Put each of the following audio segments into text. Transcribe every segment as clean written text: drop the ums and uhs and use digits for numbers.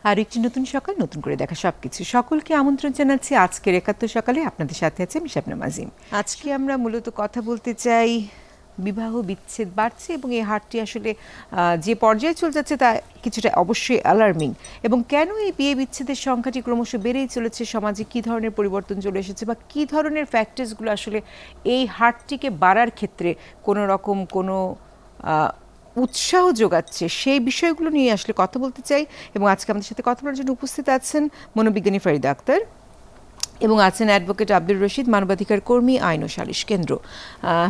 আর একটি নতুন সকাল, নতুন করে দেখা সবকিছু। সকলকে আমন্ত্রণ জানাচ্ছি আজকের ৭১ সকালে। আপনাদের সাথে আছে আমি শাবনাম আজিম। আজকে আমরা মূলত কথা বলতে চাই বিবাহ বিচ্ছেদ বাড়ছে এবং এই হারটি আসলে যে পর্যায়ে চলে যাচ্ছে তা কিছুটা অবশ্যই অ্যালার্মিং। এবং কেন এই বিয়ে বিচ্ছেদের সংখ্যাটি ক্রমশ বেড়েই চলেছে, সমাজে কী ধরনের পরিবর্তন চলে এসেছে বা কী ধরনের ফ্যাক্টরসগুলো আসলে এই হারটিকে বাড়ার ক্ষেত্রে কোনো রকম কোনো উৎসাহ যোগাচ্ছে, সেই বিষয়গুলো নিয়ে আসলে কথা বলতে চাই। এবং আজকে আমাদের সাথে কথা বলার জন্য উপস্থিত আছেন মনোবিজ্ঞানী ফরিদা আক্তার এবং আছেন অ্যাডভোকেট আব্দুর রশিদ, মানবাধিকার কর্মী, আইন ও সালিশ কেন্দ্র।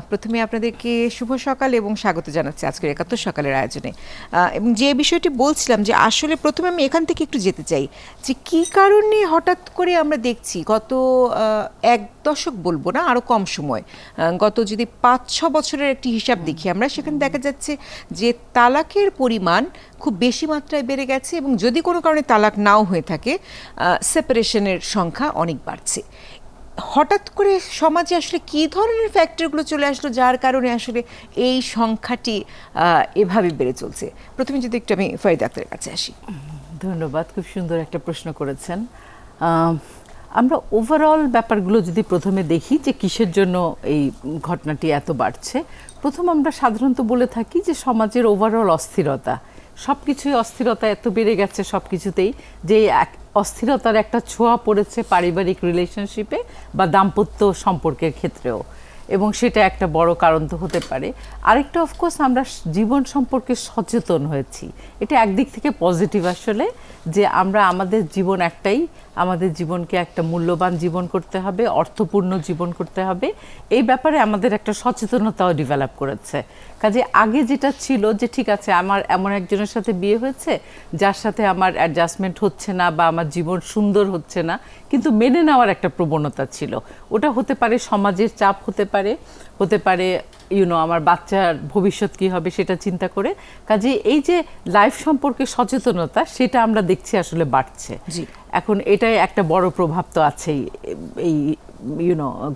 প্রথমে আপনাদেরকে শুভ সকাল এবং স্বাগত জানাচ্ছি আজকের ৭১ সকালের আয়োজনে। এবং যে বিষয়টি বলছিলাম যে আসলে প্রথমে আমি এখান থেকে একটু যেতে চাই যে কী কারণে হঠাৎ করে আমরা দেখছি গত এক দশক বলবো না, আরও কম সময়, গত যদি ৫-৬ বছরের একটি হিসাব দেখি আমরা, সেখানে দেখা যাচ্ছে যে তালাকের পরিমাণ খুব বেশি মাত্রায় বেড়ে গেছে এবং যদি কোনো কারণে তালাক নাও হয়ে থাকে, সেপারেশনের সংখ্যা অনেক বাড়ছে। হঠাৎ করে সমাজে আসলে কী ধরনের ফ্যাক্টরগুলো চলে আসলো যার কারণে আসলে এই সংখ্যাটি এভাবে বেড়ে চলছে? প্রথমে যদি একটু আমি ফরিদা আক্তারের কাছে আসি। ধন্যবাদ, খুব সুন্দর একটা প্রশ্ন করেছেন। আমরা ওভারঅল ব্যাপারগুলো যদি প্রথমে দেখি যে কিসের জন্য এই ঘটনাটি এত বাড়ছে, প্রথম আমরা সাধারণত বলে থাকি যে সমাজের ওভারঅল অস্থিরতা, সব কিছুই অস্থিরতা এত বেড়ে গেছে সব কিছুতেই, যে অস্থিরতার একটা ছোঁয়া পড়েছে পারিবারিক রিলেশনশিপে বা দাম্পত্য সম্পর্কের ক্ষেত্রেও, এবং সেটা একটা বড় কারণ তো হতে পারে। আরেকটা অফকোর্স আমরা জীবন সম্পর্কে সচেতন হয়েছি, এটা একদিক থেকে পজিটিভ আসলে, যে আমরা আমাদের জীবন একটাই, আমাদের জীবনকে একটা মূল্যবান জীবন করতে হবে, অর্থপূর্ণ জীবন করতে হবে, এই ব্যাপারে আমাদের একটা সচেতনতাও ডেভেলপ করেছে। কাজে আগে যেটা ছিল যে ঠিক আছে আমার এমন একজনের সাথে বিয়ে হয়েছে যার সাথে আমার অ্যাডজাস্টমেন্ট হচ্ছে না বা আমার জীবন সুন্দর হচ্ছে না, কিন্তু মেনে নেওয়ার একটা প্রবণতা ছিল। ওটা হতে পারে সমাজের চাপ, হতে পারে আমার বাচ্চার ভবিষ্যৎ কী হবে সেটা চিন্তা করে। কাজে এই যে লাইফ সম্পর্কে সচেতনতা, সেটা আমরা দেখছি আসলে বাড়ছে। এখন এটাই একটা বড় প্রভাব তো আছেই এই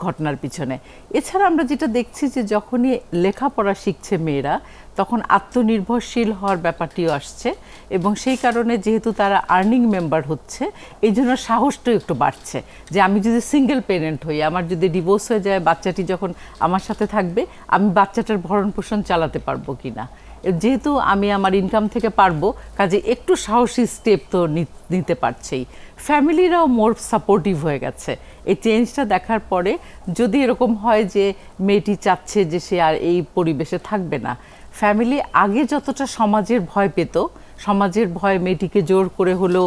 ঘটনার পিছনে। এছাড়া আমরা যেটা দেখছি যে যখনই লেখাপড়া শিখছে মেয়েরা, তখন আত্মনির্ভরশীল হওয়ার ব্যাপারটিও আসছে, এবং সেই কারণে যেহেতু তারা আর্নিং মেম্বার হচ্ছে, এই জন্য সাহসটাও একটু বাড়ছে যে আমি যদি সিঙ্গেল পেরেন্ট হই, আমার যদি ডিভোর্স হয়ে যায়, বাচ্চাটি যখন আমার সাথে থাকবে, আমি বাচ্চাটার ভরণ পোষণ চালাতে পারবো কিনা। যেহেতু আমি আমার ইনকাম থেকে পারবো, কাজে একটু সাহসী স্টেপ তো নিতে পারছেই। ফ্যামিলিরাও মোর সাপোর্টিভ হয়ে গেছে এই চেঞ্জটা দেখার পরে। যদি এরকম হয় যে মেয়েটি চাচ্ছে যে সে আর এই পরিবেশে থাকবে না, ফ্যামিলি আগে যতটা সমাজের ভয় পেত, সমাজের ভয় মেয়েটিকে জোর করে হলেও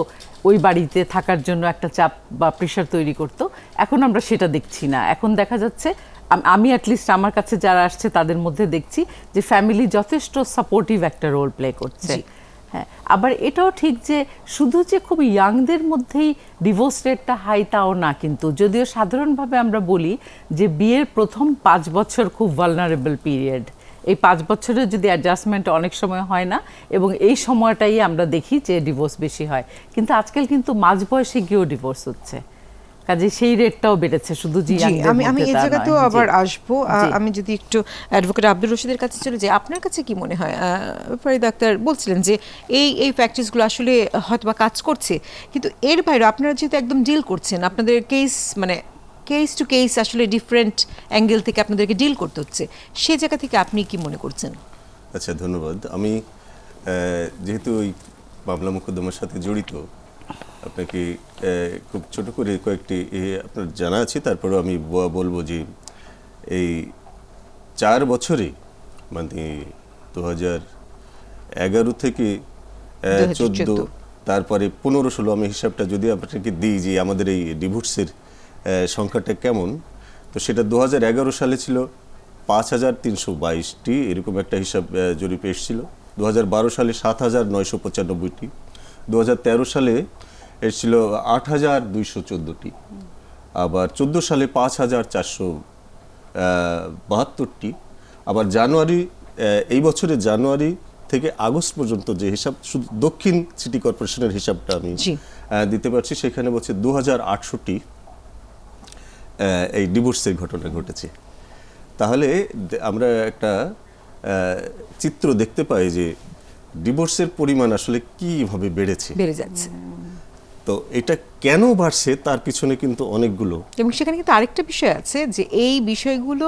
ওই বাড়িতে থাকার জন্য একটা চাপ বা প্রেশার তৈরি করত, এখন আমরা সেটা দেখছি না। এখন দেখা যাচ্ছে, আমি অ্যাটলিস্ট আমার কাছে যারা আসছে তাদের মধ্যে দেখছি যে ফ্যামিলি যথেষ্ট সাপোর্টিভ একটা রোল প্লে করছে। হ্যাঁ, আবার এটাও ঠিক যে শুধু যে খুব ইয়াংদের মধ্যেই ডিভোর্স রেটটা হাই তাও না, কিন্তু যদিও সাধারণভাবে আমরা বলি যে বিয়ের প্রথম 5 বছর খুব ভালনারেবল পিরিয়ড, এই 5 বছরের যদি অ্যাডজাস্টমেন্ট অনেক সময় হয় না, এবং এই সময়টাই আমরা দেখি যে ডিভোর্স বেশি হয়। কিন্তু আজকাল কিন্তু মাঝ বয়সে গিয়েও ডিভোর্স হচ্ছে, কাজে সেই রেটটাও বেড়েছে শুধু জি। আমি এই জায়গাতেও আবার আসবো। আমি যদি একটু অ্যাডভোকেট আব্দুর রশিদের কাছে চলে যাই, আপনার কাছে কি মনে হয়? ফরিদা আক্তার বলছিলেন যে এই ফ্যাক্টরসগুলো আসলে হয়তো বা কাজ করছে, কিন্তু এর বাইরে আপনারা যেহেতু একদম ডিল করছেন, আপনাদের কেস টু কেস আসলে ডিফারেন্ট অ্যাঙ্গেল থেকে আপনাদেরকে ডিল করতে হচ্ছে, সে জায়গা থেকে আপনি কি মনে করছেন? আচ্ছা, ধন্যবাদ। আমি যেহেতু ওই মামলা মোকদ্দমার সাথে জড়িত, আপনাকে খুব ছোট করে কয়েকটি আপনার জানা আছে, তারপরেও আমি বলবো যে এই 4 বছরে, মানে 2011 থেকে 14, তারপরে 15-16, আমি হিসাবটা যদি আপনাকে দিই যে আমাদের এই ডিভোর্সের সংখ্যাটা কেমন, তো সেটা 2011 সালে ছিল 5322টি, এরকম একটা হিসাব জরিপে এসেছিল। 2012 সালে 7995টি, 2013 সালে এসেছিল 8214টি, আবার 14 সালে 5472টি, আবার জানুয়ারি, এই বছরের জানুয়ারি থেকে আগস্ট পর্যন্ত যে হিসাব, শুধু দক্ষিণ সিটি কর্পোরেশনের হিসাবটা আমি দিতে পারছি, সেখানে বলছে 2800টি এই ডিভোর্সের ঘটনা ঘটেছে। তাহলে আমরা একটা চিত্র দেখতে পাই যে ডিভোর্সের পরিমাণ আসলে কিভাবে বেড়ে যাচ্ছে। তো এটা কেন বাড়ছে তার পিছনে কিন্তু অনেকগুলো, এবং সেখানে কিন্তু আরেকটা বিষয় আছে যে এই বিষয়গুলো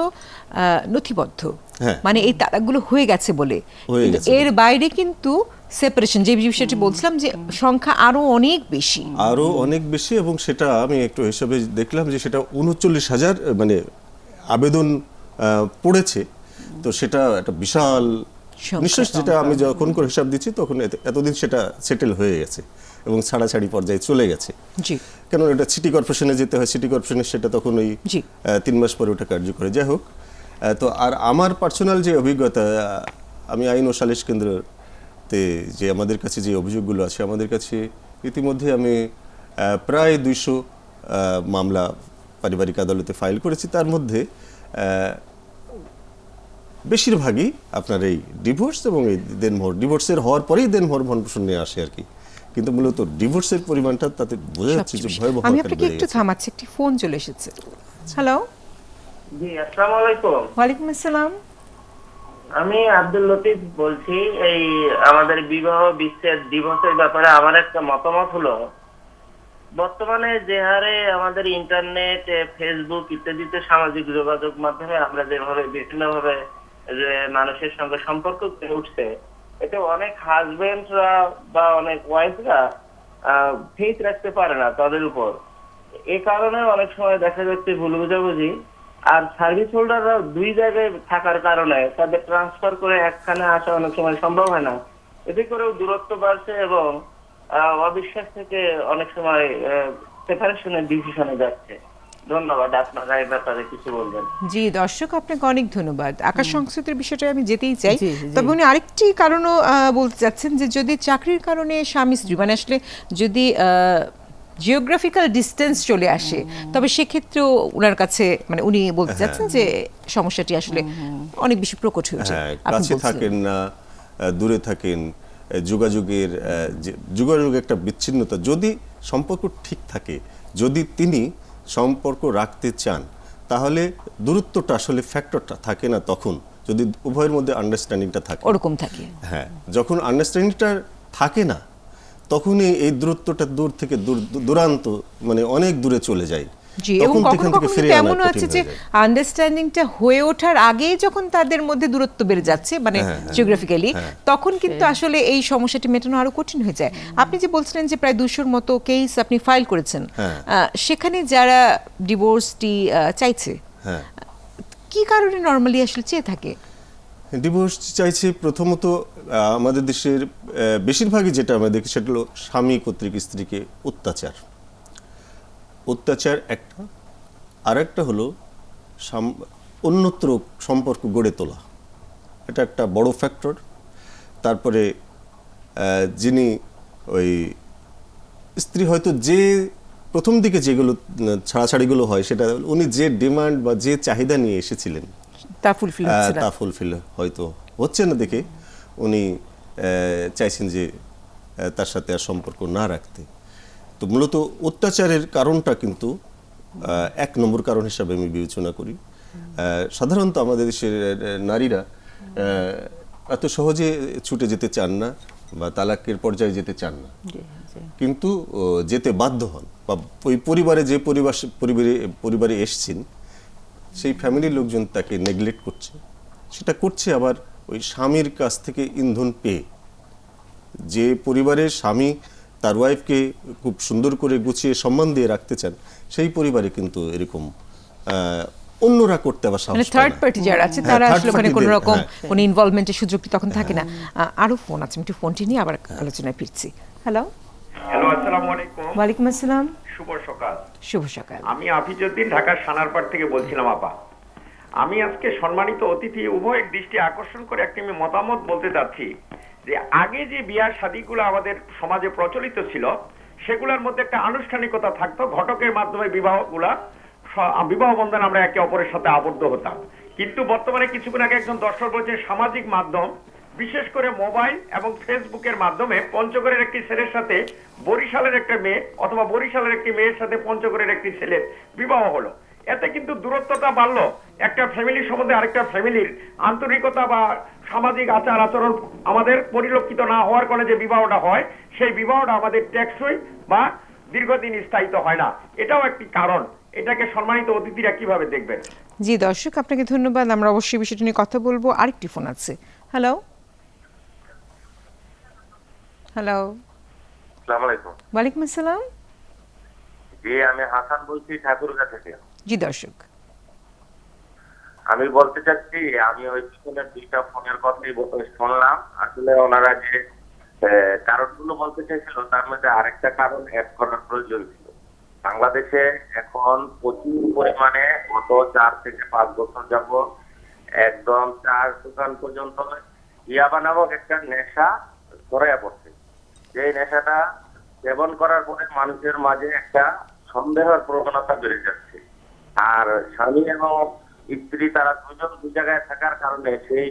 নথিবদ্ধ, হ্যাঁ। মানে এই তালাকগুলো হয়ে গেছে বলে, হয়ে কিন্তু গেছে এর বাইরে কিন্তু সেপারেশন, যে বিষয়টি বলছিলাম যে সংখ্যা আরো অনেক বেশি। আরো অনেক বেশি, এবং সেটা আমি একটু হিসাবে দেখলাম যে সেটা 39,000 মানে আবেদন পড়েছে। তো সেটা একটা বিশাল সংখ্যা। নিশ্চয়, যেটা আমি যখন করে হিসাব দিচ্ছি তখন এতদিন সেটা সেটেল হয়ে গেছে এবং ছাড়াছাড়ি পর্যায়ে চলে গেছে। জি কেন এটা সিটি কর্পোরেশনে যেতে হয়, সিটি কর্পোরেশনে সেটা তখন ওই জি 3 মাস পরে ওটা কার্যকরী। যাই হোক, তো আর আমার পার্সোনাল যে অভিজ্ঞতা, আমি আইন ও সালিশ কেন্দ্রতে যে আমাদের কাছে যে অভিযোগগুলো আছে, আমাদের কাছে ইতিমধ্যে আমি প্রায় 200 মামলা পারিবারিক আদালতে ফাইল করেছি। তার মধ্যে বেশিরভাগই আপনার এই ডিভোর্স এবং এই দেনমোহর, ডিভোর্সের হওয়ার পরেই দেনমোহর ভরণ নিয়ে আসে আর কি। কিন্তু মূলত ডিভোর্সের পরিমাণটা তাতে বোঝা যাচ্ছে যে ভয়াবহ আমি আকারে আপনাকে বেড়ে একটু গেছে। থামাচ্ছি, একটি ফোন চলে এসেছে। হ্যালো, জি, আসসালামু আলাইকুম। ওয়ালাইকুম আসসালাম। আমি আব্দুল লতিফ বলছি। এই আমাদের বিবাহ বিচ্ছেদ ডিভোর্সের ব্যাপারে আমার একটা মতামত হলো, বর্তমানে যে হারে আমাদের ইন্টারনেট, ফেসবুক ইত্যাদিতে সামাজিক যোগাযোগ মাধ্যমে আমরা যেভাবে বিভিন্নভাবে যে মানুষের সঙ্গে সম্পর্ক গড়ে উঠছে, এতে অনেক হাজবেন্ডরা বা অনেক ওয়াইফরা ফেথ রাখতে পারে না তাদের উপর। এ কারণে অনেক সময় দেখা যাচ্ছে ভুল বোঝাবুঝি, আর সার্ভিস হোল্ডাররা দুই জায়গায় থাকার কারণে তাদের ট্রান্সফার করে একখানে আসা অনেক সময় সম্ভব হয় না। এতে করেও দূরত্ব বাড়ছে এবং অবিশ্বাস থেকে অনেক সময় সেপারেশনের ডিসিশনে যাচ্ছে। ধন্যবাদ। আপনারা এই ব্যাপারে কিছু বলবেন? জি দর্শক, আপনাকে অনেক ধন্যবাদ। আকাশ সংস্কৃতির বিষয়টা আমি যেতেই চাই, জি, জি। তবে উনি আরেকটি কারণও বলতে চাচ্ছেন যে যদি চাকরির কারণে স্বামী স্ত্রী, মানে আসলে যদি জিওগ্রাফিক্যাল ডিস্টেন্স চলে আসে, তবে সেক্ষেত্রেও ওনার কাছে, মানে উনি বলতে চাচ্ছেন যে সমস্যাটি আসলে অনেক বেশি প্রকট হয়ে ওঠে। হ্যাঁ, আপনি কাছে বলছিলেন। থাকেন না, দূরে থাকেন, যোগাযোগের যোগাযোগ একটা বিচ্ছিন্নতা। যদি সম্পর্ক ঠিক থাকে, যদি তিনি সম্পর্ক রাখতে চান, তাহলে দূরত্বটা আসলে ফ্যাক্টরটা থাকে না তখন, যদি উভয়ের মধ্যে আন্ডারস্ট্যান্ডিংটা থাকে। ওরকম থাকে। হ্যাঁ, যখন আন্ডারস্ট্যান্ডিংটা থাকে না, তখনই এই দূরত্বটা দূর থেকে দূরান্ত, মানে অনেক দূরে চলে যায়। জি, এবং তখন কখনো সেখান থেকে কখনো ফিরে কিন্তু আনা এমনও কঠিন আছে হয়ে যে যায়। আন্ডারস্ট্যান্ডিংটা হয়ে ওঠার আগেই যখন তাদের মধ্যে দূরত্ব বেড়ে যাচ্ছে, মানে জিওগ্রাফিক্যালি, তখন কিন্তু আসলে এই সমস্যাটি মেটানো আরো কঠিন হয়ে যায়। আপনি যে বলছিলেন যে প্রায় 200-র মতো কেস আপনি ফাইল করেছেন, সেখানে যারা ডিভোর্সটি চাইছে, হ্যাঁ, কি কারণে নরমালি আসলে চেয়ে থাকে? ডিভোর্স চাইছে প্রথমত আমাদের দেশের বেশিরভাগই যেটা আমরা দেখি সেটা হলো স্বামী কর্তৃক স্ত্রীকে অত্যাচার একটা, আর একটা হলো অন্যত্র সম্পর্ক গড়ে তোলা, এটা একটা বড় ফ্যাক্টর। তারপরে যিনি ওই স্ত্রী হয়তো যে প্রথম দিকে যেগুলো ছাড়াছাড়িগুলো হয়, সেটা উনি যে ডিমান্ড বা যে চাহিদা নিয়ে এসেছিলেন তা ফুলফিল হচ্ছে না। তা ফুলফিল হয়তো হচ্ছে না দেখে উনি চাইছেন যে তার সাথে আর সম্পর্ক না রাখতে। তো মূলত অত্যাচারের কারণটা কিন্তু 1 নম্বর কারণ হিসাবে আমি বিবেচনা করি। সাধারণত আমাদের দেশের নারীরা এত সহজে ছুটে যেতে চান না বা তালাকের পর্যায়ে যেতে চান না, কিন্তু যেতে বাধ্য হন, বা ওই পরিবারে যে পরিবারে এসছেন সেই ফ্যামিলির লোকজন তাকে নেগলেক্ট করছে। সেটা করছে আবার ওই স্বামীর কাছ থেকে ইন্ধন পেয়ে। যে পরিবারের স্বামী তার ওয়াইফকে খুব সুন্দর করে গুছিয়ে সম্মান দিয়ে রাখতে চান, সেই পরিবারে কিন্তু এরকম অন্যরা করতে আবার সাহস মানে পায় থার্ড না। পার্টি যারা আছে হ্যাঁ, তারা third আসলে ওখানে party কোনো দের, রকম হ্যাঁ। কোনো ইনভলভমেন্টের সুযোগটি তখন থাকে না। আরো ফোন আছে, আমি একটু ফোনটি নিয়ে আবার আলোচনায় ফিরছি। হ্যালো, হ্যালো, আসসালামু আলাইকুম। ওয়ালাইকুম আসসালাম, শুভ সকাল। শুভ সকাল। আমি আফিজউদ্দিন, ঢাকার সানারপাড় থেকে বলছিলাম। আপা, আমি আজকে সম্মানিত অতিথি উভয়ের দৃষ্টি আকর্ষণ করে একটি আমি মতামত বলতে চাচ্ছি যে আগে যে বিয়ার শাদীগুলো আমাদের সমাজে প্রচলিত ছিল, সেগুলোর মধ্যে একটা আনুষ্ঠানিকতা থাকতো। ঘটকের মাধ্যমে বিবাহ বন্ধন আমরা একে অপরের সাথে আবদ্ধ হতাম। কিন্তু বর্তমানে কিছুক্ষণ আগে একজন দর্শক বলছেন সামাজিক মাধ্যম, বিশেষ করে মোবাইল এবং ফেসবুকের মাধ্যমে পঞ্চগড়ের একটি ছেলের সাথে বরিশালের একটা মেয়ে, অথবা বরিশালের একটি মেয়ের সাথে পঞ্চগড়ের একটি ছেলের বিবাহ হলো। এতে কিন্তু দূরত্বটা বাড়লো। একটা ফ্যামিলির সম্বন্ধে আরেকটা ফ্যামিলির আন্তরিকতা বা সামাজিক আচার আচরণ আমাদের পরিলক্ষিত না হওয়ার কারণে যে বিবাহটা হয়, সেই বিবাহটা আমাদের টেকসই বা দীর্ঘদিন স্থায়িত হয় না, এটাও একটি কারণ। এটাকে সম্মানিত অতিথিরা কিভাবে দেখবেন? জি দর্শক, আপনাকে ধন্যবাদ। আমরা অবশ্যই বিষয়টি নিয়ে কথা বলবো। আরেকটি ফোন আছে। হ্যালো হ্যালো, আসসালামু আলাইকুম। ওয়ালাইকুম আসসালাম। জি, আমি হাসান বলছি ঠাকুরগা থেকে। জি দর্শক, আমি বলতে চাচ্ছি, আমি ওই পিছনের দুইটা ফোনের কথাই শুনলাম। আসলে ওনারা যে কারণগুলো বলতে চাইছিল তার মধ্যে আরেকটা কারণ অ্যাড করার প্রয়োজন ছিল। বাংলাদেশে এখন প্রচুর পরিমাণে গত 4 থেকে 5 বছর যাবত একদম চার দোকান পর্যন্ত ইয়াবা নামক একটা নেশা ছড়াইয়া পড়ছে। যে নেশাটা সেবন করার পরে মানুষের মাঝে একটা সন্দেহের প্রবণতা বেড়ে যাচ্ছে। আর স্বামী এবং স্ত্রী তারা দুজন দুই জায়গায় থাকার কারণে সেই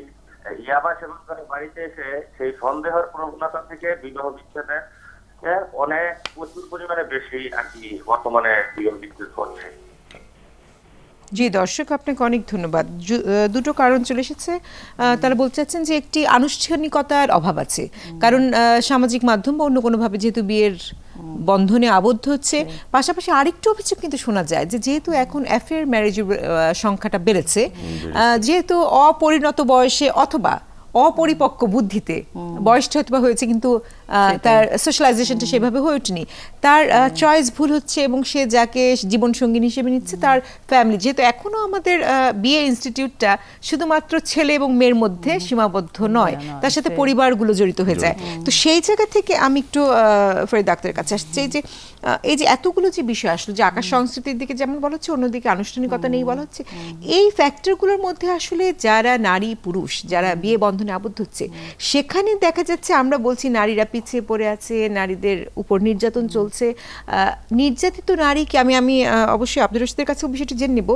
ইয়াবা সেবন করে বাড়িতে এসে সেই সন্দেহের প্রবণতা থেকে বিবাহ বিচ্ছেদের অনেক প্রচুর পরিমাণে বেশি আর কি বর্তমানে বিবাহ বিচ্ছেদ হচ্ছে। জি দর্শক, আপনাকে অনেক ধন্যবাদ। দুটো কারণ চলে এসেছে। তারা বলতে চাচ্ছেন যে একটি আনুষ্ঠানিকতার অভাব আছে, কারণ সামাজিক মাধ্যম বা অন্য কোনোভাবে যেহেতু বিয়ের বন্ধনে আবদ্ধ হচ্ছে। পাশাপাশি আরেকটু অভিযোগ কিন্তু শোনা যায় যে যেহেতু এখন অ্যাফেয়ার ম্যারেজের সংখ্যাটা বেড়েছে, যেহেতু অপরিণত বয়সে অথবা অপরিপক্ক বুদ্ধিতে বয়সটা হয়তো হয়েছে কিন্তু তার সোশ্যালাইজেশনটা সেভাবে হয়ে ওঠেনি, তার চয়েস ভুল হচ্ছে এবং সে যাকে জীবন সঙ্গিনী হিসেবে নিচ্ছে তার ফ্যামিলি, যেহেতু এখনো আমাদের বিয়ে ইনস্টিটিউটটা শুধুমাত্র ছেলে এবং মেয়ের মধ্যে সীমাবদ্ধ নয়, তার সাথে পরিবারগুলো জড়িত হয়ে যায়। তো সেই জায়গা থেকে আমি একটু ফরিদ আক্তারের কাছে আসছি যে এই যে এতগুলো যে বিষয় আসলো, যে আকাশ সংস্কৃতির দিকে যেমন বলা হচ্ছে, অন্যদিকে আনুষ্ঠানিকতা নেই বলা হচ্ছে, এই ফ্যাক্টরগুলোর মধ্যে আসলে যারা নারী পুরুষ যারা বিয়ে বন্ধনে আবদ্ধ হচ্ছে, সেখানে দেখা যাচ্ছে আমরা বলছি নারীরা পিছিয়ে পড়ে আছে, নারীদের উপর নির্যাতন চলছে। নির্যাতিত নারীকে আমি অবশ্যই আব্দুর রশিদের কাছেও বিষয়টি জেনে নিব।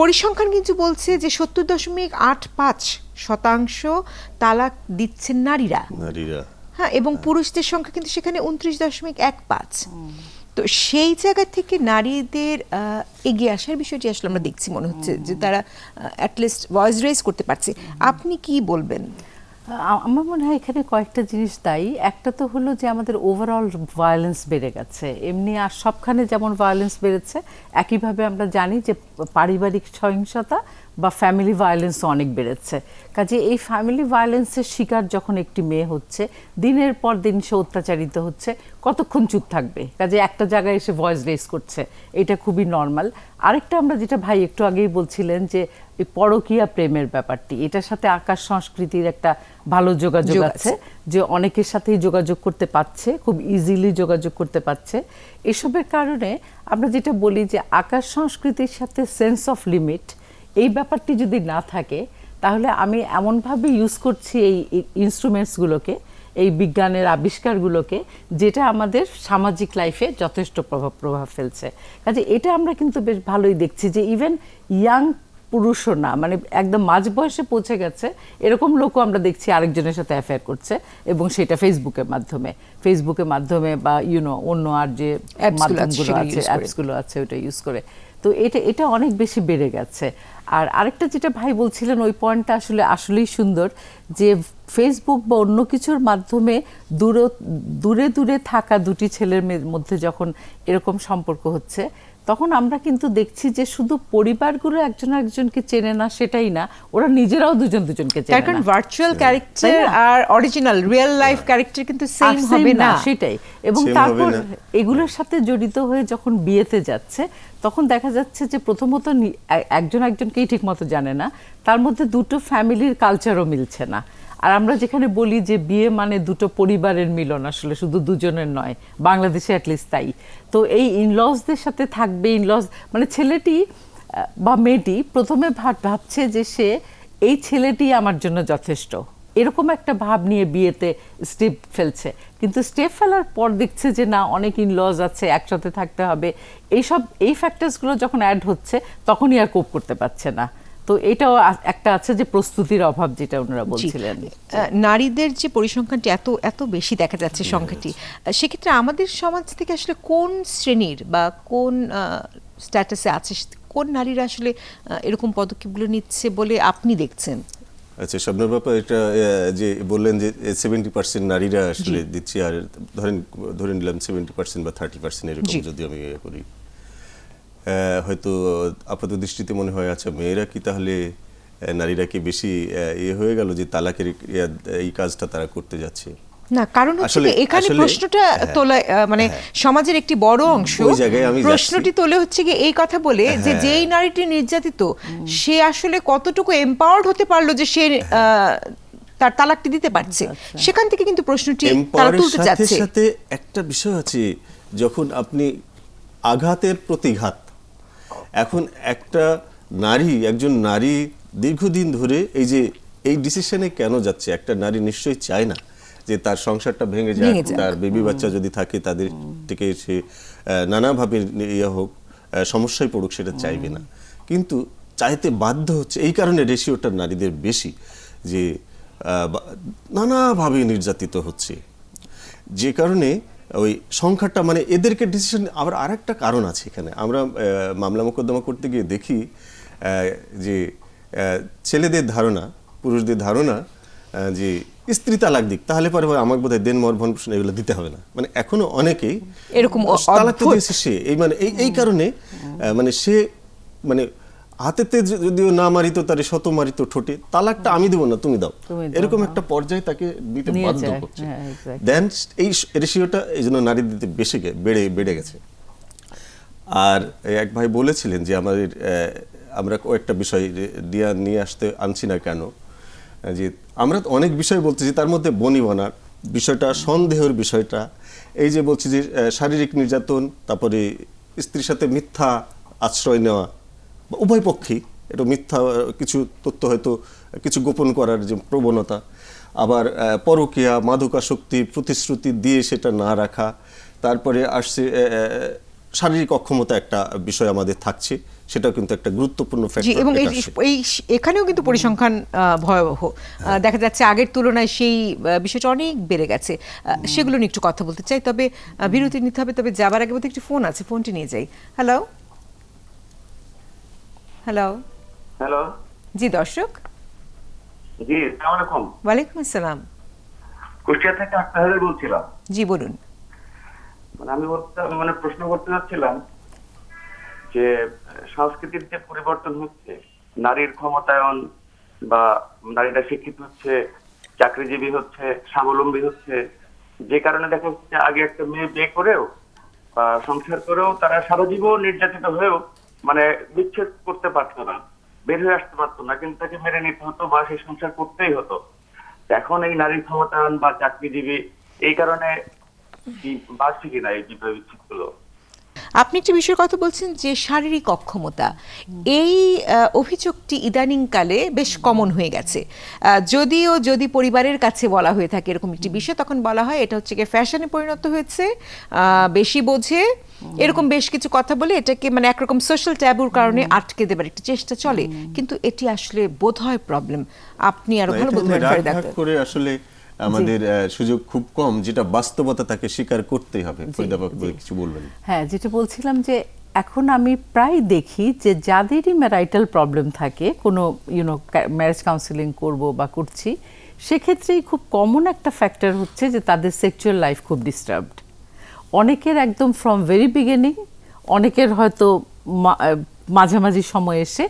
পরিসংখ্যান কিন্তু বলছে যে 70.85% তালাক দিচ্ছেন নারীরা। হ্যাঁ, এবং পুরুষদের সংখ্যা কিন্তু সেখানে 29.15। তো সেই জায়গা থেকে নারীদের এগিয়ে আসার বিষয়টি আসলে আমরা দেখছি, মনে হচ্ছে যে তারা অ্যাটলিস্ট ভয়েস রেজ করতে পারছে। আপনি কি বলবেন? আমার মনে হয় এখানে কয়েকটা জিনিস দায়ী। একটা তো হলো যে আমাদের ওভারঅল ভায়োলেন্স বেড়ে গেছে, এমনি আর সবখানে যেমন ভায়োলেন্স বেড়েছে, একইভাবে আমরা জানি যে পারিবারিক সহিংসতা বা ফ্যামিলি ভায়োলেন্সও অনেক বেড়েছে। কাজে এই ফ্যামিলি ভায়োলেন্সের শিকার যখন একটি মেয়ে হচ্ছে, দিনের পর দিন সে অত্যাচারিত হচ্ছে, কতক্ষণ চুপ থাকবে? কাজে একটা জায়গায় এসে ভয়েস রেজ করছে, এটা খুবই নর্মাল। আরেকটা আমরা যেটা ভাই একটু আগেই বলছিলেন যে এই পরকীয়া প্রেমের ব্যাপারটি, এটার সাথে আকাশ সংস্কৃতির একটা ভালো যোগাযোগ আছে, যে অনেকের সাথেই যোগাযোগ করতে পারছে, খুব ইজিলি যোগাযোগ করতে পারছে। এসবের কারণে আমরা যেটা বলি যে আকাশ সংস্কৃতির সাথে সেন্স অফ লিমিট, এই ব্যাপারটি যদি না থাকে, তাহলে আমি এমনভাবে ইউজ করছি এই ইনস্ট্রুমেন্টসগুলোকে, এই বিজ্ঞানের আবিষ্কারগুলোকে, যেটা আমাদের সামাজিক লাইফে যথেষ্ট প্রভাব ফেলছে। কাজে এটা আমরা কিন্তু বেশ ভালোই দেখছি যে ইভেন ইয়াং পুরুষও না, মানে একদম মাঝ বয়সে পৌঁছে গেছে এরকম লোকও আমরা দেখছি আরেকজনের সাথে অ্যাফেয়ার করছে, এবং সেটা ফেসবুকের মাধ্যমে বা অন্য আর যে মাধ্যমগুলো আছে, অ্যাপসগুলো আছে, ওটা ইউজ করে। তো এটা অনেক বেশি বেড়ে গেছে। আর আরেকটা যেটা ভাই বলছিলেন, ওই পয়েন্টটা আসলেই সুন্দর, যে ফেসবুক বা অন্য কিছুর মাধ্যমে দূরে দূরে থাকা দুটি ছেলের মধ্যে যখন এরকম সম্পর্ক হচ্ছে, তখন আমরা কিন্তু দেখছি যে শুধু পরিবারগুলো একজন একজনকে চেনে না সেটাই না, ওরা নিজেরাও দুজনকে চেনে না। কারণ ভার্চুয়াল ক্যারেক্টার আর অরিজিনাল রিয়েল লাইফ ক্যারেক্টার কিন্তু সেম হবে না, সেটাই। এবং তারপর এগুলোর সাথে জড়িত হয়ে যখন বিয়েতে যাচ্ছে, তখন দেখা যাচ্ছে যে প্রথমত একজনকেই ঠিক মতো জানে না, তার মধ্যে দুটো ফ্যামিলির কালচারও মিলছে না। আর আমরা যেখানে বলি যে বিয়ে মানে দুটো পরিবারের মিলন, আসলে শুধু দুজনের নয়, বাংলাদেশে অ্যাটলিস্ট তাই। তো এই ইনলসদের সাথে থাকবে, ইনলস মানে ছেলেটি বা মেয়েটি প্রথমে ভাবছে যে এই ছেলেটি আমার জন্য যথেষ্ট, এরকম একটা ভাব নিয়ে বিয়েতে স্টেপ ফেলছে, কিন্তু স্টেপ ফেলার পর দেখছে যে না, অনেক ইনলস আছে, একসাথে থাকতে হবে, এই ফ্যাক্টরসগুলো যখন অ্যাড হচ্ছে, তখনই আর কোপ করতে পারছে না। তো এটাও একটা আছে যে প্রস্তুতির অভাব, যেটা ওনারা বলছিলেন। নারীদের যে পরিসংখ্যানটি এত বেশি দেখা যাচ্ছে সংখ্যাটি, সেক্ষেত্রে আমাদের সমাজ থেকে আসলে কোন শ্রেণীর বা কোন স্ট্যাটাসে আছে, কোন নারীরা আসলে এরকম পদক্ষেপগুলো নিচ্ছে বলে আপনি দেখছেন? আচ্ছা, স্বপ্নের ব্যাপার এটা যে বললেন যে 70% নারীরা আসলে দিচ্ছে, আর ধরে নিলাম 70% বা 30% এরকম জি। যদি আমি ইয়ে করি, হয়তো আপাত দৃষ্টিতে মনে হয় আচ্ছা মেয়েরা কি তাহলে নারীরা কি বেশি ইয়ে হয়ে গেল যে তালাকের এই কাজটা তারা করতে যাচ্ছে? না, কারণ হচ্ছে আসলে- কি, এখানে আসলে- প্রশ্নটা তোলা মানে সমাজের একটি বড় অংশ ওই জায়গায় আমি প্রশ্নটি তোলে হচ্ছে কি এই কথা বলে যে যেই নারীটি নির্যাতিত সে আসলে কতটুকু এম্পাওয়ার্ড হতে পারলো যে সে তার তালাকটি দিতে পারছে, সেখান থেকে কিন্তু প্রশ্নটি তারা এম্পাওয়ারের তুলতে সাথে চাচ্ছে। সাথে একটা বিষয় আছে, যখন আপনি আঘাতের প্রতিঘাত, এখন একজন নারী দীর্ঘদিন ধরে এই ডিসিশনে কেন যাচ্ছে? একটা নারী নিশ্চয়ই চায় না যে তার সংসারটা ভেঙে যাক, তার বেবি বাচ্চা যদি থাকে তাদের থেকে সে নানাভাবে ইয়ে হোক, সমস্যায় পড়ুক, সেটা চাইবে না, কিন্তু চাইতে বাধ্য হচ্ছে। এই কারণে রেশিওটা নারীদের বেশি, যে নানাভাবে নির্যাতিত হচ্ছে, যে কারণে ওই সংখ্যাটা মানে এদেরকে ডিসিশন। আবার আরেকটা কারণ আছে এখানে, আমরা মামলা মোকদ্দমা করতে গিয়ে দেখি যে ছেলেদের ধারণা, পুরুষদের ধারণা যে স্ত্রী তালাক দিক, তাহলে পরে আমাকে বোধহয় দেন মর ভরণ পোষণ এগুলো দিতে হবে না। মানে এখনো অনেকেই এরকম তালাক তো অদ্ভুত। দিয়েছে সে, এই কারণে মানে সে মানে হাতেতে যদিও না মারিত তারে শত মারিত ঠোঁটে, তালাকটা আমি দেবো না তুমি দাও, এরকম একটা পর্যায়ে তাকে দিতে নিয়ে বাধ্য যায়। করছে। হ্যাঁ, exactly. দেন এই রেশিওটা এই জন্য নারী দিতে বেড়ে গেছে। আর এক ভাই বলেছিলেন যে আমরা কয়েকটা বিষয় নিয়ে আনছি না কেন, যে আমরা অনেক বিষয় বলতেছি, তার মধ্যে বনিবনার বিষয়টা, সন্দেহের বিষয়টা, এই যে বলছি যে শারীরিক নির্যাতন, তারপরে স্ত্রীর সাথে মিথ্যা আশ্রয় নেওয়া, উভয় পক্ষেই এটা মিথ্যা কিছু তথ্য হয়তো কিছু গোপন করার যে প্রবণতা, আবার পরকীয়া, মাদকাসক্তি, প্রতিশ্রুতি দিয়ে সেটা না রাখা, তারপরে আসছে শারীরিক অক্ষমতা, একটা বিষয় আমাদের থাকছে, সেটাও কিন্তু একটা গুরুত্বপূর্ণ জি, ফ্যাক্টর। এবং এখানেও কিন্তু পরিসংখ্যান ভয়াবহ। দেখা যাচ্ছে আগের তুলনায় সেই বিষয়টা অনেক বেড়ে গেছে। সেগুলো নিয়ে একটু কথা বলতে চাই, তবে বিরতি নিতে হবে। তবে যাবার আগে বোধহয় একটি ফোন আছে, ফোনটি নিয়ে যাই। হ্যালো হ্যালো হ্যালো, জি দর্শক, জি আসসালামু আলাইকুম। ওয়ালাইকুম আসসালাম। কুষ্টিয়া থেকে আক্তার বলছিলাম। জি বলুন। আমি প্রশ্ন করতে চাচ্ছিলাম যে সংস্কৃতির যে পরিবর্তন হচ্ছে, নারীর ক্ষমতায়ন বা নারীরা শিক্ষিত হচ্ছে, চাকরিজীবী হচ্ছে, স্বাবলম্বী হচ্ছে, যে কারণে দেখা যাচ্ছে আগে একটা মেয়ে বিয়ে করেও বা সংসার করেও তারা সারা জীবন নির্যাতিত হয়েও মানে বিচ্ছেদ করতে পারতো না, বের হয়ে আসতে পারতো না, কিন্তু তাকে মেনে নিতে হতো বা সেই সংসার করতেই হতো। এখন এই নারীর ক্ষমতায়ন বা চাকরিজীবী, এই কারণে কি বাড়ছে কিনা এই বিবাহ বিচ্ছেদগুলো? আপনি একটি বিষয়ের কথা বলছেন যে শারীরিক অক্ষমতা, এই অভিযোগটি ইদানিংকালে বেশ কমন হয়ে গেছে। যদি পরিবারের কাছে বলা হয়ে থাকে এরকম একটি বিষয়, তখন বলা হয় এটা হচ্ছে কি ফ্যাশনে পরিণত হয়েছে, বেশি বোঝে, এরকম বেশ কিছু কথা বলে এটাকে মানে একরকম সোশ্যাল ট্যাবুর কারণে আটকে দেবার একটা চেষ্টা চলে, কিন্তু এটি আসলে বোধহয় প্রবলেম। আপনি আরো ভালো বলতে পারেন ফারিদা আক্তার। করে আসলে আমাদের সুযোগ খুব কম, যেটা বাস্তবতা তাকে স্বীকার করতেই হবে। ফরিদা আপা কিছু বলবেন? হ্যাঁ, যেটা বলছিলাম যে এখন আমি প্রায় দেখি যে যাদেরই ম্যারাইটাল প্রবলেম থাকে, কোনো ম্যারেজ কাউন্সিলিং করব বা করছি, সেক্ষেত্রেই খুব কমন একটা ফ্যাক্টর হচ্ছে যে তাদের সেক্সুয়াল লাইফ খুব ডিস্টার্বড। অনেকের একদম ফ্রম ভেরি বিগিনিং, অনেকের হয়তো মাঝামাঝি সময় এসে,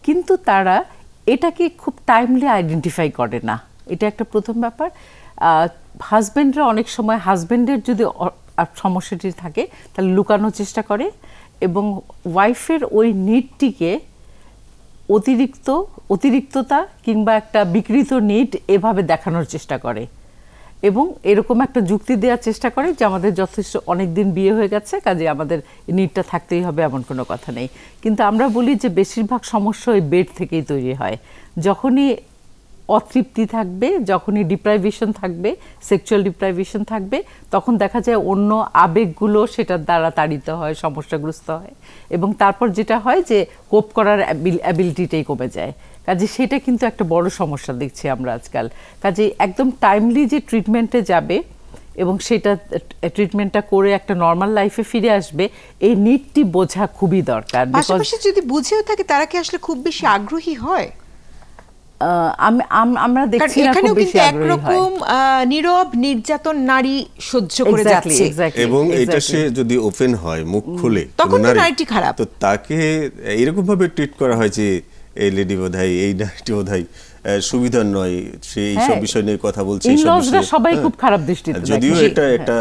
কিন্তু তারা এটাকে খুব টাইমলি আইডেন্টিফাই করে না। এটা একটা প্রথম ব্যাপার। হাজব্যান্ডরা অনেক সময়, হাজব্যান্ডের যদি সমস্যাটি থাকে তাহলে লুকানোর চেষ্টা করে, এবং ওয়াইফের ওই নিডটিকে অতিরিক্ততা কিংবা একটা বিকৃত নিড এভাবে দেখানোর চেষ্টা করে, এবং এরকম একটা যুক্তি দেওয়ার চেষ্টা করে যে আমাদের যথেষ্ট অনেক দিন বিয়ে হয়ে গেছে, কাজে আমাদের নিডটা থাকতেই হবে, এমন কোনো কথা নেই। কিন্তু আমরা বলি যে বেশিরভাগ সমস্যা ওই বেড থেকেই তৈরি হয়। যখনই অতৃপ্তি থাকবে, যখনই ডিপ্রাইভেশন থাকবে, সেক্সুয়াল ডিপ্রাইভেশন থাকবে, তখন দেখা যায় অন্য আবেগগুলো সেটার দ্বারা তাড়িত হয়, সমস্যাগ্রস্ত হয়, এবং তারপর যেটা হয় যে কোপ করার অ্যাবিলিটিটাই কমে যায়। কাজে সেটা কিন্তু একটা বড় সমস্যা দেখছি আমরা আজকাল। কাজে একদম টাইমলি যে ট্রিটমেন্টে যাবে এবং সেটা ট্রিটমেন্টটা করে একটা নর্মাল লাইফে ফিরে আসবে, এই নিডটি বোঝা খুবই দরকার। পাশাপাশি যদি বুঝেও থাকে, তারা কি আসলে খুব বেশি আগ্রহী হয়? আমরা কারণ দেখছি না এখানেও খুব বেশি কিন্তু আগ্রহী হয়। একরকম নীরব নির্যাতন নারী সহ্য করে Exactly, যাচ্ছে। exactly, এবং এটা exactly. সে যদি ওপেন হয়, মুখ খুলে, তখন কোনো তো নারী, নারীটি খারাপ। তো তাকে এরকম ভাবে ট্রিট করা হয় যে এই লেডি বোধহয়, এই নারীটি বোধহয় সুবিধার নয়, সে এইসব হ্যাঁ। বিষয় নিয়ে কথা বলছে, এইসব In-laws-রা বিষয়ে। সবাই হ্যাঁ। খুব খারাপ দৃষ্টিতে যদিও দেখে। এটা একটা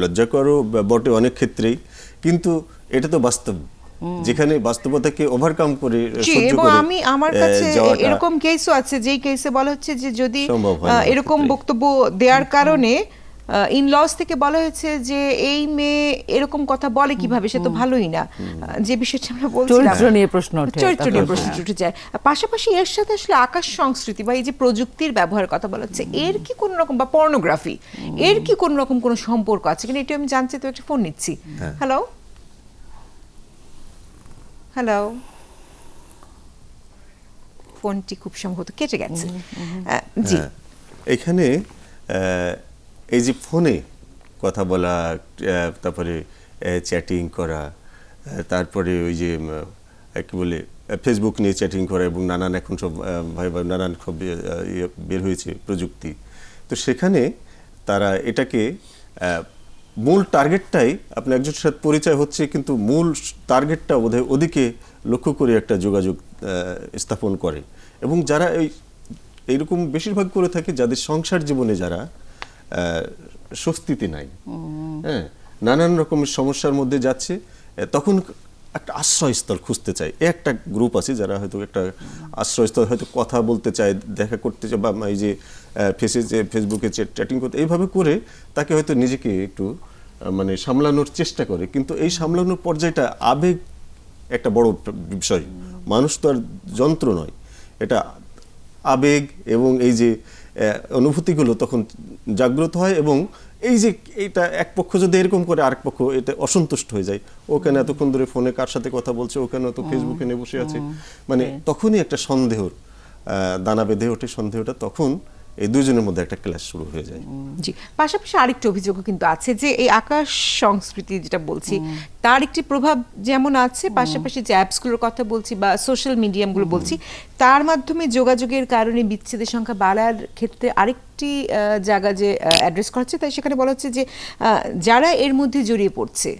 লজ্জাকরও বটে অনেক ক্ষেত্রেই, কিন্তু এটা তো বাস্তব, যেখানে বাস্তবতাকে ওভারকাম করে জি, সহ্য এবং করে আমি আমার কাছে যাওয়াটা এরকম কেসও আছে, যেই কেসে বলা হচ্ছে যে যদি সম্ভব হয় না এরকম ক্ষেত্রে। বক্তব্য দেওয়ার কারণে ইনলস থেকে বলা হয়েছে যে এই মেয়ে এরকম কথা বলে কিভাবে, সে তো ভালোই না, যে বিষয়টা আমরা বলছিলাম, চরিত্র নিয়ে প্রশ্ন ওঠে চরিত্র নিয়ে তখন। প্রশ্ন উঠে যায়। পাশাপাশি এর সাথে আসলে আকাশ সংস্কৃতি বা এই যে প্রযুক্তির ব্যবহারের কথা বলা হচ্ছে, এর কি কোন রকম, বা পর্নোগ্রাফি, এর কি কোন রকম কোনো সম্পর্ক আছে কিনা, এটা আমি জানছি। তো একটা ফোন নিচ্ছি। হ্যালো হ্যালো, ফোনটি খুব সম্ভবত কেটে গেছে। জি, হ্যাঁ, এখানে এই যে ফোনে কথা বলা, তারপরে চ্যাটিং করা, তারপরে ওই যে কি বলে ফেসবুক নিয়ে চ্যাটিং করা, এবং নানান এখন সব নানান সব বের হয়েছে প্রযুক্তি। তো সেখানে তারা এটাকে মূল টার্গেটটাই, আপনি একজনের সাথে পরিচয় হচ্ছে, কিন্তু মূল টার্গেটটা বোধহয় ওদিকে লক্ষ্য করে একটা যোগাযোগ স্থাপন করে। এবং যারা এইরকম বেশিরভাগ করে থাকে যাদের সংসার জীবনে যারা স্বস্তিতে নাই, হ্যাঁ, নানান রকমের সমস্যার মধ্যে যাচ্ছে, তখন একটা আশ্রয়স্থল খুঁজতে চায়। একটা গ্রুপ আছে যারা হয়তো একটা আশ্রয়স্থল, হয়তো কথা বলতে চায়, দেখা করতে চায়, বা এই যে ফেসবুকে চ্যাটিং করতে, এইভাবে করে তাকে হয়তো নিজেকে একটু মানে সামলানোর চেষ্টা করে। কিন্তু এই সামলানোর পর্যায়টা আবেগ একটা বড় বিষয়। মানুষ তো আর যন্ত্র নয়, এটা আবেগ এবং এই যে অনুভূতিগুলো তখন জাগ্রত হয়। এবং এই যে এইটা এক পক্ষ যদি এরকম করে, আরেক পক্ষ এটা অসন্তুষ্ট হয়ে যায়, ও কেন এতক্ষণ ধরে ফোনে কার সাথে কথা বলছে, ও কেন তো ফেসবুকে নিয়ে বসে আছে, মানে তখনই একটা সন্দেহর দানা বেঁধে ওঠে। সন্দেহটা তখন এই দুজনের মধ্যে একটা ক্লাস শুরু হয়ে যায়। জি, পাশাপাশি আরেকটি অভিযোগও কিন্তু আছে যে এই আকাশ সংস্কৃতি যেটা বলছি, তার একটি প্রভাব যেমন আছে, পাশাপাশি যে অ্যাপসগুলোর কথা বলছি বা সোশ্যাল মিডিয়ামগুলো বলছি, তার মাধ্যমে যোগাযোগের কারণে বিচ্ছেদের সংখ্যা বাড়ার ক্ষেত্রে আরেকটি জায়গা যে অ্যাড্রেস করা হচ্ছে, তাই সেখানে বলা হচ্ছে যে যারা এর মধ্যে জড়িয়ে পড়ছে,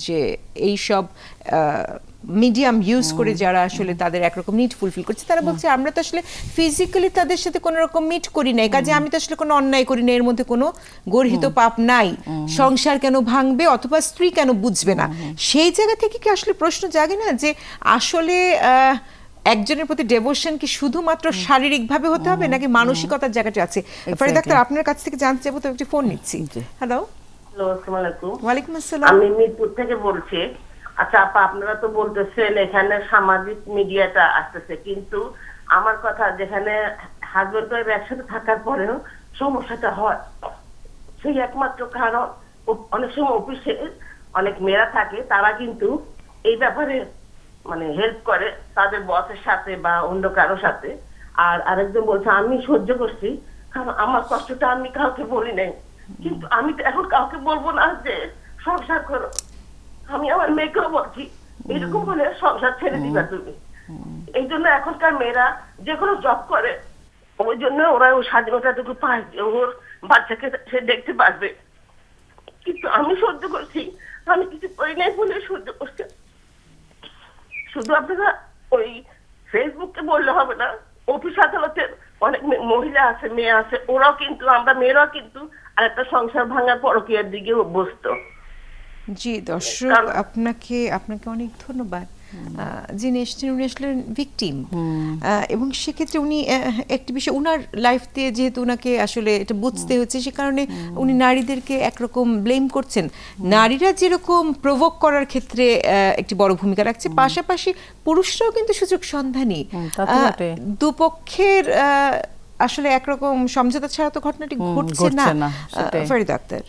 যে এই সব মিডিয়াম ইউজ করে যারা আসলে তাদের একরকম নিড ফুলফিল করছে, তারা বলছে আমরা তো আসলে ফিজিক্যালি তাদের সাথে কোনো রকম মিট করি নাই, কাজে আমি তো আসলে কোনো অন্যায় করি না, এর মধ্যে কোনো গর্হিত পাপ নাই, সংসার কেন ভাঙবে অথবা স্ত্রী কেন বুঝবে না। সেই জায়গা থেকে কি আসলে প্রশ্ন জাগে না যে আসলে একজনের প্রতি ডেভোশন কি শুধুমাত্র শারীরিকভাবে হতে হবে, নাকি মানসিকতার জায়গাটা আছে? ফরিদ আক্তার, আপনার কাছ থেকে জানতে যাবো, তো একটি ফোন নিচ্ছি। হ্যালো, হ্যালো, আসসালামু আলাইকুম। ওয়ালাইকুম আসসালাম। আমি মিরপুর থেকে বলছি। আচ্ছা আপা, আপনারা তো বলতেছেন এখানে সামাজিক মিডিয়াটা আসতেছে, কিন্তু আমার কথা, যেখানে হাজবেন্ড ওয়াইফ একসাথে থাকার পরেও সমস্যাটা হয়, সেই একমাত্র কারণ অনেক সময় অফিসে অনেক মেয়েরা থাকে, তারা কিন্তু এই ব্যাপারে মানে হেল্প করে তাদের বসের সাথে বা অন্য কারোর সাথে। আর আরেকজন বলছে আমি সহ্য করছি, কারণ আমার কষ্টটা আমি কাউকে বলি নাই, কিন্তু আমি তো এখন কাউকে বলবো না যে সংসার করো। আমি আমার মেয়েকেও বলছি এরকম হলে সংসার ছেড়ে দিবা তুমি। এই জন্য এখনকার মেয়েরা যে কোনো জব করে, ওই জন্য ওরা ওই স্বাধীনতাটুকু পায় যে ওর বাচ্চাকে সে দেখতে পারবে। কিন্তু আমি সহ্য করছি, আমি কিছু করি নাই বলে সহ্য করছি। শুধু আপনারা ওই ফেসবুককে বললে হবে না, অফিস আদালতের অনেক মহিলা আছে, মেয়ে আছে, ওরাও কিন্তু, আমরা মেয়েরাও কিন্তু আরেকটা সংসার ভাঙার পরকীয়ার দিকে অভ্যস্ত। জি দর্শক, আপনাকে অনেক ধন্যবাদ। যিনি এসেছেন উনি আসলে ভিকটিম, এবং সেক্ষেত্রে উনি একটি বিষয় উনার লাইফ দিয়ে যেহেতু উনাকে আসলে এটা বুঝতে হচ্ছে, সে কারণে উনি নারীদেরকে একরকম ব্লেম করছেন। নারীরা যেরকম প্রভোক করার ক্ষেত্রে একটি বড় ভূমিকা রাখছে, পাশাপাশি পুরুষরাও কিন্তু সুযোগ সন্ধানী। দুপক্ষের আসলে একরকম সমঝোতা ছাড়া তো ঘটনাটি ঘটছে না। ফরিদ আক্তার,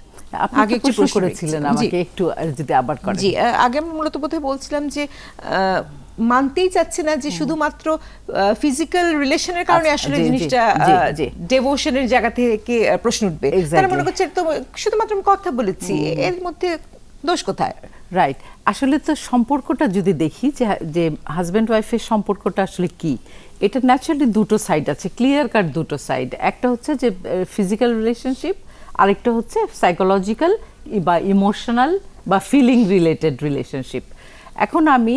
আগে একটু প্রশ্ন করেছিলেন আমাকে, একটু যদি আবার করেন। জি, আগে আমি মূলত বোধহয় বলছিলাম যে মানতেই চাচ্ছে না যে শুধুমাত্র ফিজিক্যাল রিলেশনের কারণে আসলে জিনিসটা ডেভোশনের জায়গা থেকে প্রশ্ন উঠবে। তারা মনে করছে তো শুধুমাত্র আমি কথা বলেছি, এর মধ্যে দোষ কোথায়? রাইট, আসলে তো সম্পর্কটা যদি দেখি যে যে হাজব্যান্ড ওয়াইফের সম্পর্কটা আসলে কি, এটা ন্যাচারালি দুটো সাইড আছে, ক্লিয়ার কাট দুটো সাইড। একটা হচ্ছে যে ফিজিক্যাল রিলেশনশিপ, আরেকটা হচ্ছে সাইকোলজিক্যাল বা ইমোশনাল বা ফিলিং রিলেটেড রিলেশনশিপ। এখন আমি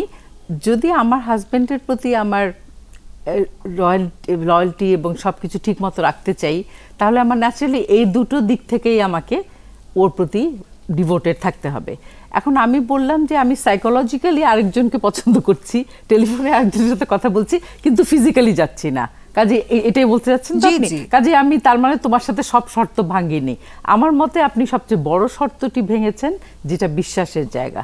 যদি আমার হাজব্যান্ডের প্রতি আমার লয়্যালটি এবং সব কিছু ঠিক মতো রাখতে চাই, তাহলে আমার ন্যাচারালি এই দুটো দিক থেকেই আমাকে ওর প্রতি ডিভোটেড থাকতে হবে। এখন আমি বললাম যে আমি সাইকোলজিক্যালি আরেকজনকে পছন্দ করছি, টেলিফোনে আরেকজনের সাথে কথা বলছি, কিন্তু ফিজিক্যালি যাচ্ছি না, কাজে এটাই বলতে চাচ্ছেন তো জি, আপনি? জি। কাজে আমি তার মানে তোমার সাথে সব শর্ত ভাঙিনি। আমার মতে আপনি সবচেয়ে বড় শর্তটি ভেঙেছেন, যেটা বিশ্বাসের জায়গা,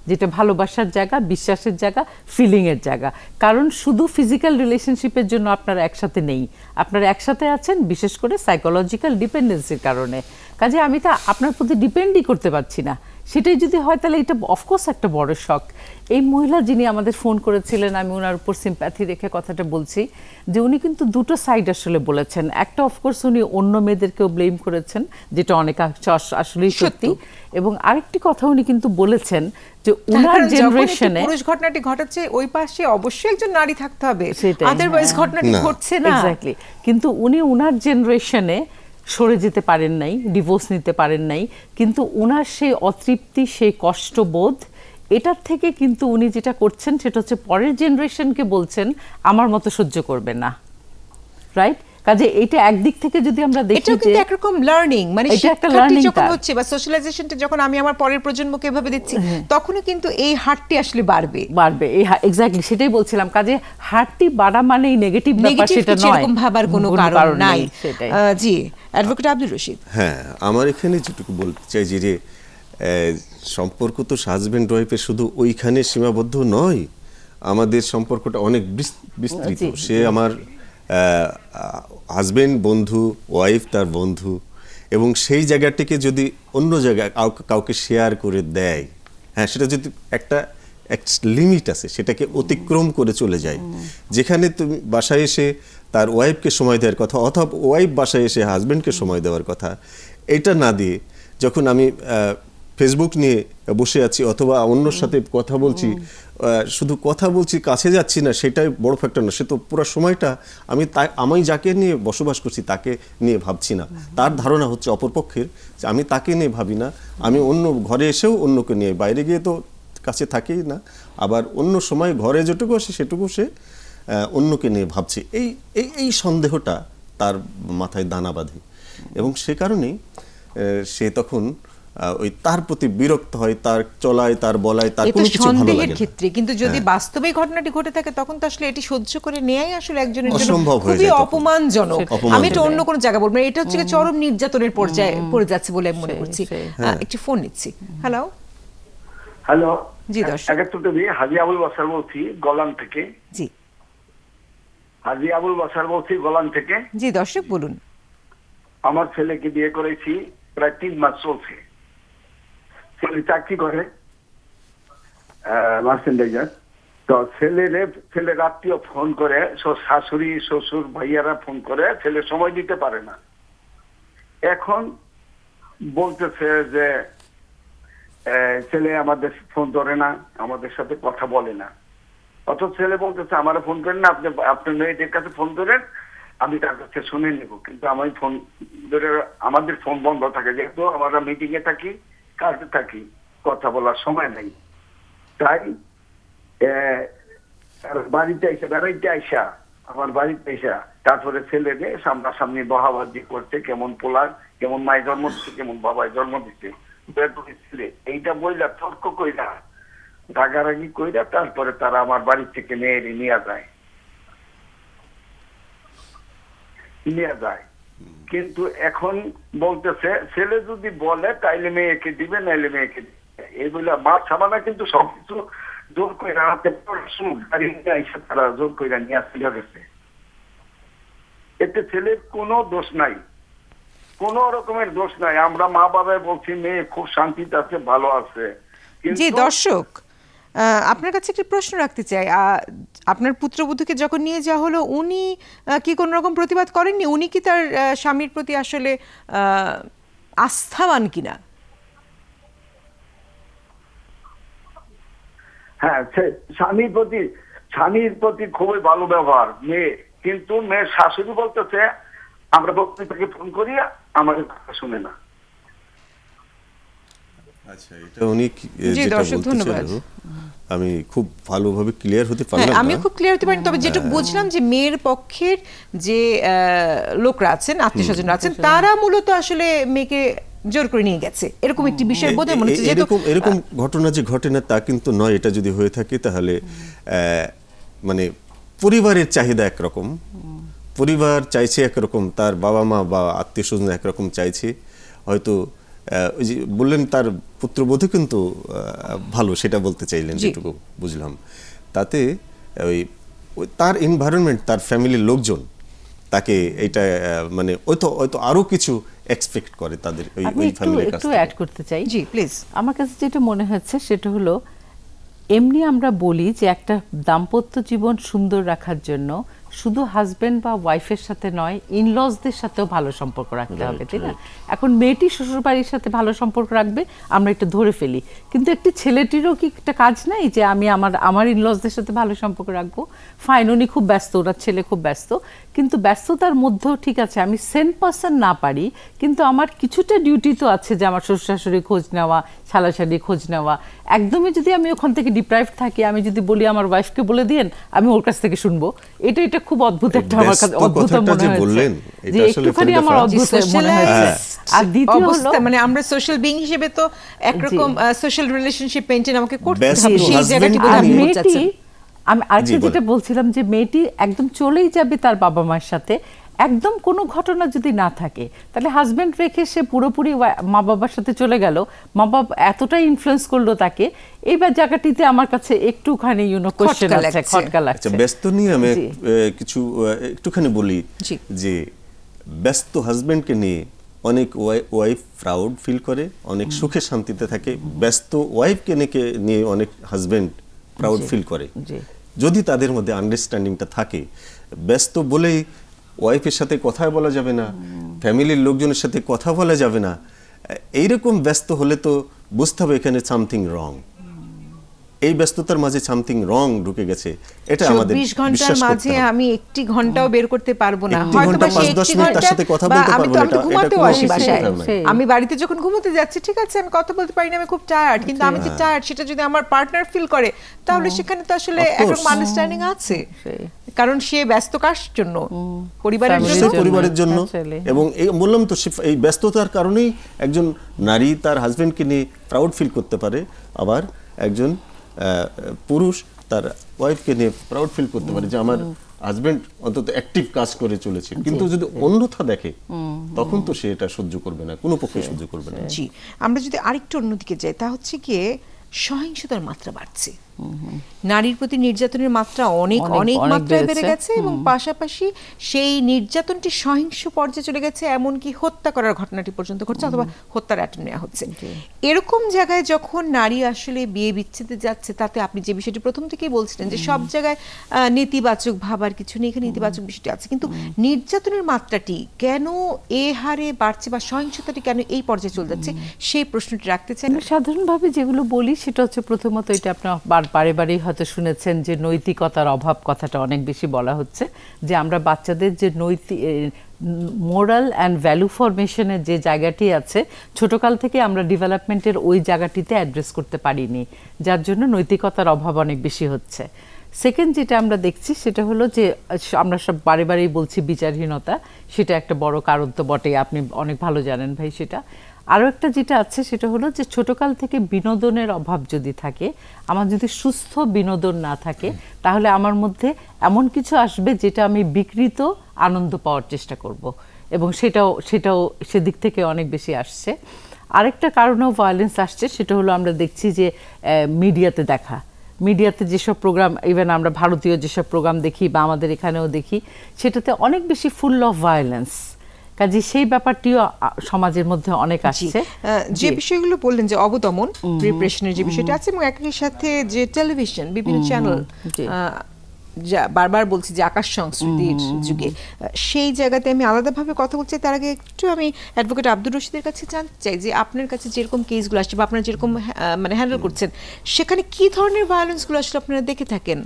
যেটা ভালোবাসার জায়গা, বিশ্বাসের জায়গা, ফিলিংয়ের জায়গা। কারণ শুধু ফিজিক্যাল রিলেশনশিপের জন্য আপনারা একসাথে নেই, আপনারা একসাথে আছেন বিশেষ করে সাইকোলজিক্যাল ডিপেন্ডেন্সির কারণে। কাজে আমি তা আপনার প্রতি ডিপেন্ডই করতে পারছি না। সেটাই যদি হয় তাহলে এটা অফকোর্স একটা বড় শক। এই মহিলা যিনি আমাদের ফোন করেছিলেন, আমি ওনার উপর সিম্প্যাথি রেখে কথাটা বলছি, যে উনি কিন্তু দুটো সাইড আসলে বলেছেন। একটা অফকোর্স উনি অন্য মেয়েদেরকেও ব্লেম করেছেন, যেটা অনেক আসলেই সত্যি। এবং আরেকটি কথা উনি কিন্তু বলেছেন যে উনার কারণ যখন একটি জেনারেশনে, পুরুষ ঘটনাটি ঘটাচ্ছে ওই পাশে অবশ্যই একজন নারী থাকতে হবে, সেটাই, আদারওয়াইজ হ্যাঁ। ঘটনাটি না। ঘটছে না। এক্স্যাক্টলি, কিন্তু উনি উনার জেনারেশনে সরে যেতে পারেন নাই, ডিভোর্স নিতে পারেন নাই, কিন্তু উনার সেই অতৃপ্তি, সেই কষ্টবোধ, এটার থেকে কিন্তু উনি যেটা করছেন সেটা হচ্ছে পরের জেনারেশনকে বলছেন আমার মতো সহ্য করবে না, রাইট? কাজে এটা একদিক থেকে যদি আমরা দেখি এটাও যে কিন্তু একরকম লার্নিং, মানে এটা একটা শিক্ষাটি learning যখন curve। হচ্ছে বা সোশ্যালাইজেশনটা যখন আমি আমার পরের প্রজন্মকে এভাবে দিচ্ছি, তখনই কিন্তু এই হারটি আসলে বাড়বে। বাড়বে, এই এক্স্যাক্টলি সেটাই বলছিলাম। কাজে হারটি বাড়া মানেই নেগেটিভ ব্যাপার নেগেটিভ সেটা কিছু নয়, এরকম ভাবার কোনো কারণ নাই। জি, অ্যাডভোকেট আব্দুর রশিদ। হ্যাঁ, আমার এখানে যেটুকু বলতে চাই যে সম্পর্ক তো হাজব্যান্ড ওয়াইফের শুধু ওইখানে সীমাবদ্ধ নয়, আমাদের সম্পর্কটা অনেক বিস্তৃত। জি, সে আমার হাজব্যান্ড বন্ধু, ওয়াইফ তার বন্ধু, এবং সেই জায়গাটিকে যদি অন্য জায়গায় কাউকে শেয়ার করে দেয়, হ্যাঁ, সেটা যদি একটা লিমিট আছে, সেটাকে অতিক্রম করে চলে যায়। যেখানে তুমি বাসায় এসে তার ওয়াইফকে সময় দেওয়ার কথা, অথবা ওয়াইফ বাসায় এসে হাজব্যান্ডকে সময় দেওয়ার কথা, এটা না দিয়ে যখন আমি ফেসবুক নিয়ে বসে আছি অথবা অন্যর সাথে কথা বলছি, শুধু কথা বলছি, কাছে যাচ্ছি না, সেটাই বড় ফ্যাক্টর না। সে তো পুরো সময়টা আমি যাকে নিয়ে বসবাস করছি তাকে নিয়ে ভাবছি না। তার ধারণা হচ্ছে অপরপক্ষের যে আমি তাকে নিয়ে ভাবি না, আমি অন্য ঘরে এসেও অন্যকে নিয়ে, বাইরে গিয়ে তো কাছে থাকেই না, আবার অন্য সময় ঘরে যেটুকু আসে সেটুকু সে অন্যকে নিয়ে ভাবছে। এই সন্দেহটা তার মাথায় দানা বাঁধে, এবং সে কারণেই সে তখন ওই তার প্রতি বিরক্ত হয়, তার চলায়, তার বলায়, তার কোনো কিছু ভালো লাগে সন্দেহের না। ক্ষেত্রে, কিন্তু যদি বাস্তবে ঘটনাটি ঘটে থাকে তখন তো আসলে এটি সহ্য করে নেয়াই আসলে একজনের জন্য অসম্ভব হয়ে খুবই যায় তখন। অপমানজনক। অপমানজনক। আমি এটা অন্য কোনো জায়গা বলবো না, এটা হচ্ছে গিয়ে চরম নির্যাতনের পর্যায়ে পড়ে যাচ্ছে বলে আমি মনে করছি। একটি ফোন নিচ্ছি। হ্যালো। হ্যালো, জি, দর্শক। 71 টিভি হাজি আবুল বাসার বলছি গলান থেকে। জি হাজি আবুল বাসার বলছি গলান থেকে। জি, দর্শক বলুন। আমার ছেলেকে বিয়ে করেছি প্রায় 3 মাস চলছে। ছেলে চাকরি করে মার্চেন্ডাইজার। তো ছেলে রাত্রিও ফোন করে, শাশুড়ি শ্বশুর ভাইয়ারা ফোন করে, ছেলে সময় দিতে পারে না। এখন বলতেছে যে ছেলে আমাদের ফোন ধরে না, আমাদের সাথে কথা বলে না। অথচ ছেলে বলতেছে আমার ফোন করেন না, আপনার মেয়েদের কাছে ফোন ধরেন, আমি তার কাছে শুনে নেব। কিন্তু আমি ফোন ধরে, আমাদের ফোন বন্ধ থাকে, যেহেতু আমরা মিটিং এ থাকি, কাজে থাকি, কথা বলার সময় নেই। তাই বাড়িতে এসে বেড়াইতে আইসা, আমার বাড়িতে এসা তারপরে ছেলেকে সামনাসামনি বহাবাজি করছে, কেমন পোলার, কেমন মায়ের জন্ম দিচ্ছে, কেমন বাবায় জন্ম দিচ্ছে, ছেলে এইটা বইলা তর্ক কইরা, রাগারাগি কইরা, তারপরে তারা আমার বাড়ি থেকে নিয়ে যায়। কিন্তু এখন বলতেছে ছেলে যদি বলে তাইলে মেয়েকে দিবে, নাইলে মেয়েকে দিবে। এইগুলা মাছ সামানা কিন্তু সবকিছু জোর করে হাতে গাড়ি নিয়ে আইসা তারা জোর করে নিয়ে আসতে গেছে। এতে ছেলের কোনো দোষ নাই, কোন রকমের দোষ নাই। আমরা মা বাবাই বলছি মেয়ে খুব শান্তিতে আছে, ভালো আছে। জি, দর্শক আপনার কাছে একটি প্রশ্ন রাখতে চাই। আপনার পুত্রবধূকে যখন নিয়ে যাওয়া হলো, উনি কি কোনো রকম প্রতিবাদ করেননি? উনি কি তার স্বামীর প্রতি আসলে আস্থাবান কিনা? হ্যাঁ, স্বামীর প্রতি খুবই ভালো ব্যবহার মেয়ে, কিন্তু মেয়ের শাশুড়ি বলতেছে আমরা বক্তৃতাকে ফোন করি আমাদের কথা শুনে না। আচ্ছা, এটা উনি জি, যেটা দর্শক, বলতে ধন্যবাদ। চাইলো, আমি খুব ভালোভাবে ক্লিয়ার হতে হ্যাঁ, পারলাম আমি না। খুব ক্লিয়ার হতে পারিনি, তবে যেটুকু বুঝলাম যে মেয়ের পক্ষের যে লোকরা আছেন, আত্মীয় স্বজনরা আছেন, তারা মূলত আসলে মেয়েকে জোর করে নিয়ে গেছে, এরকম একটি বিষয় বোধহয় মনে হচ্ছে। যেহেতু এরকম ঘটনা যে ঘটে না তা কিন্তু নয়। এটা যদি হয়ে থাকে তাহলে মানে পরিবারের চাহিদা একরকম, পরিবার চাইছে একরকম, তার বাবা মা বা আত্মীয় স্বজন একরকম চাইছে। হয়তো ওই যে বললেন তার পুত্রবধূ কিন্তু ভালো, সেটা বলতে চাইলেন, যেটুকু বুঝলাম। তাতে ওই তার এনভায়রনমেন্ট, তার ফ্যামিলির লোকজন তাকে এটা মানে হয়তো আরো কিছু এক্সপেক্ট করে তাদের আমি ওই ফ্যামিলির কাছ একটু থেকে। অ্যাড করতে চাই। জি, প্লিজ। আমার কাছে যেটা মনে হচ্ছে সেটা হলো, এমনি আমরা বলি যে একটা দাম্পত্য জীবন সুন্দর রাখার জন্য শুধু হাজবেন্ড বা ওয়াইফের সাথে নয়, ইনলজদের সাথেও ভালো সম্পর্ক রাখতে হবে, তাই না? এখন মেয়েটি শ্বশুরবাড়ির সাথে ভালো সম্পর্ক রাখবে, আমরা একটু ধরে ফেলি, কিন্তু একটি ছেলেটিরও কি একটা কাজ নাই যে আমি আমার ইনলজদের সাথে ভালো সম্পর্ক রাখবো? ফাইন, উনি খুব ব্যস্ত, ওনার ছেলে খুব ব্যস্ত, কিন্তু ব্যস্ততার মধ্যেও ঠিক আছে আমি 100% না পারি, কিন্তু আমার কিছুটা ডিউটি তো আছে যে আমার শ্বশুর শাশুড়ি খোঁজ নেওয়া, শালাশালি খোঁজ নেওয়া। একদমই যদি আমি ওখান থেকে ডিপ্রাইভড থাকি, আমি যদি বলি আমার ওয়াইফকে বলে দিন, আমি ওর কাছ থেকে শুনবো, এটা খুব অদ্ভুত একটা আমার কাছে অদ্ভুত মনে হয়েছে, যে একটুখানি আমার অদ্ভুত মনে হয়েছে। আর দ্বিতীয় হলো, মানে আমরা সোশ্যাল বিং হিসেবে তো একরকম সোশ্যাল রিলেশনশিপ মেইনটেইন আমাকে করতে Best হবে, সেই husband জায়গাটি আর বোধহয় আপনি মেয়েটি, বোঝাচ্ছেন। আমি আজকে জি, বলেন। যেটা বলছিলাম যে মেয়েটি একদম চলেই যাবে তার বাবা মায়ের সাথে, একদম কোনো ঘটনা যদি না থাকে, তাহলে হাজবেন্ড রেখে সে পুরোপুরি মা বাবার সাথে চলে গেল, মা বাবা এতটাই ইনফ্লুয়েন্স করলো তাকে, এইবার জায়গাটিতে আমার কাছে একটুখানি কোয়েশ্চেন খটকা আছে, লাগছে। খটকা আচ্ছা, লাগছে। ব্যস্ত নিয়ে আমি জি। কিছু একটুখানি বলি জি। যে ব্যস্ত হাজবেন্ডকে নিয়ে অনেক ওয়াইফ প্রাউড ফিল করে, অনেক সুখে শান্তিতে থাকে। ব্যস্ত ওয়াইফকে নিয়ে অনেক হাজবেন্ড প্রাউড ফিল করে, জি। যদি তাদের মধ্যে আন্ডারস্ট্যান্ডিংটা থাকে। ব্যস্ত বলেই ওয়াইফের সাথে কথা বলা যাবে না, ফ্যামিলির লোকজনের সাথে কথা বলা যাবে না। এইরকম ব্যস্ত হলে তো বুঝতে হবে এখানে সামথিং রং। এই ব্যস্ততার মাঝে সামথিং রং ঢুকে গেছে, এটা আমাদের 24 ঘন্টার বিশ্বাস করতে মাঝে হবে। আমি একটি ঘন্টাও বের করতে পারবো না, একটি হয়তো ঘন্টা, বা সেই 5-10 একটি মিনিট তার ঘন্টা, সাথে কথা বা বলতে আমি পারবো তো না, আমি তো এটা ঘুমাতেও কোনো আসি বাসায়, কথা নয়। আমি বাড়িতে যখন ঘুমোতে যাচ্ছি, ঠিক আছে আমি কথা বলতে পারি না, আমি খুব টায়ার্ড, কিন্তু আমি যে টায়ার্ড সেটা যদি আমার পার্টনার ফিল করে, তাহলে সেখানে তো আসলে Of course. একরকম আন্ডারস্ট্যান্ডিং আছে, সেই। কারণ সে ব্যস্ত কার জন্য, পরিবারের Family জন্য। নিশ্চয়ই পরিবারের জন্য। Actually. এবং বললাম তো, এই ব্যস্ততার কারণেই একজন নারী তার হাজবেন্ডকে নিয়ে প্রাউড ফিল করতে পারে, আবার একজন পুরুষ তার ওয়াইফকে নিয়ে প্রাউড ফিল করতে পারে যে আমার হাজবেন্ড অন্তত অ্যাক্টিভ কাজ করে চলেছে। কিন্তু যদি অন্যথা দেখে, তখন তো সে এটা সহ্য করবে না, কোনো পক্ষে সহ্য করবে না। জি, আমরা যদি আরেকটু অন্যদিকে যাই, তা হচ্ছে গিয়ে সহিংসতার মাত্রা বাড়ছে, নারীর প্রতি নির্যাতনের মাত্রা অনেক অনেক, অনেক অনেক মাত্রায় বেড়ে বেড়েছে। গেছে, এবং পাশাপাশি সেই নির্যাতনটি সহিংস পর্যায়ে চলে গেছে, এমনকি হত্যা করার ঘটনাটি পর্যন্ত ঘটছে, অথবা হত্যার অ্যাটেম্প নেওয়া হচ্ছে। এরকম জায়গায় যখন নারী আসলে বিয়ে বিচ্ছেদে যাচ্ছে, তাতে আপনি যে বিষয়টি প্রথম থেকেই বলছিলেন যে সব জায়গায় নেতিবাচক ভাবার কিছু নেই, এখানে ইতিবাচক বিষয়টি আছে, কিন্তু নির্যাতনের মাত্রাটি কেন এ হারে বাড়ছে, বা সহিংসতাটি কেন এই পর্যায়ে চলে যাচ্ছে, সেই প্রশ্নটি রাখতে চাই। আমরা সাধারণভাবে যেগুলো বলি সেটা হচ্ছে, প্রথমত এটা আপনার বারে বারেই হয়তো শুনেছেন যে নৈতিকতার অভাব কথাটা অনেক বেশি বলা হচ্ছে, যে আমরা বাচ্চাদের যে মোরাল অ্যান্ড ভ্যালু ফরমেশনের যে জায়গাটি আছে, ছোটকাল থেকে আমরা ডেভেলপমেন্টের ওই জায়গাটিতে অ্যাড্রেস করতে পারিনি, যার জন্য নৈতিকতার অভাব অনেক বেশি হচ্ছে। সেকেন্ড যেটা আমরা দেখছি সেটা হলো যে আমরা সব বারে বারেই বলছি বিচারহীনতা, সেটা একটা বড় কারণ তো বটেই, আপনি অনেক ভালো জানেন ভাই সেটা। আরও একটা যেটা আছে সেটা হলো যে ছোটকাল থেকে বিনোদনের অভাব যদি থাকে, আমার যদি সুস্থ বিনোদন না থাকে, তাহলে আমার মধ্যে এমন কিছু আসবে যেটা আমি বিকৃত আনন্দ পাওয়ার চেষ্টা করব, এবং সেটাও সেদিক থেকে অনেক বেশি আসছে। আরেকটা কারণেও ভায়োলেন্স আসছে, সেটা হলো আমরা দেখছি যে মিডিয়াতে যেসব প্রোগ্রাম, ইভেন আমরা ভারতীয় যেসব প্রোগ্রাম দেখি বা আমাদের এখানেও দেখি, সেটাতে অনেক বেশি ফুল অফ ভায়োলেন্স, কাজে সেই ব্যাপারটিও সমাজের মধ্যে অনেক আসছে। যে বিষয়গুলো বললেন যে অবদমন, রিপ্রেশনের যে বিষয়টা আছে, এবং একই সাথে যে টেলিভিশন, বিভিন্ন চ্যানেল বারবার বলছি যে আকাশ সংস্কৃতির যুগে, সেই জায়গাতে আমি আলাদাভাবে কথা বলছি। তার আগে একটু আমি অ্যাডভোকেট আব্দুর রশিদের কাছে জানতে চাই যে আপনার কাছে যেরকম কেসগুলো আসছে বা আপনারা যেরকম মানে হ্যান্ডেল করছেন, সেখানে কি ধরনের ভায়োলেন্সগুলো আসলে আপনারা দেখে থাকেন?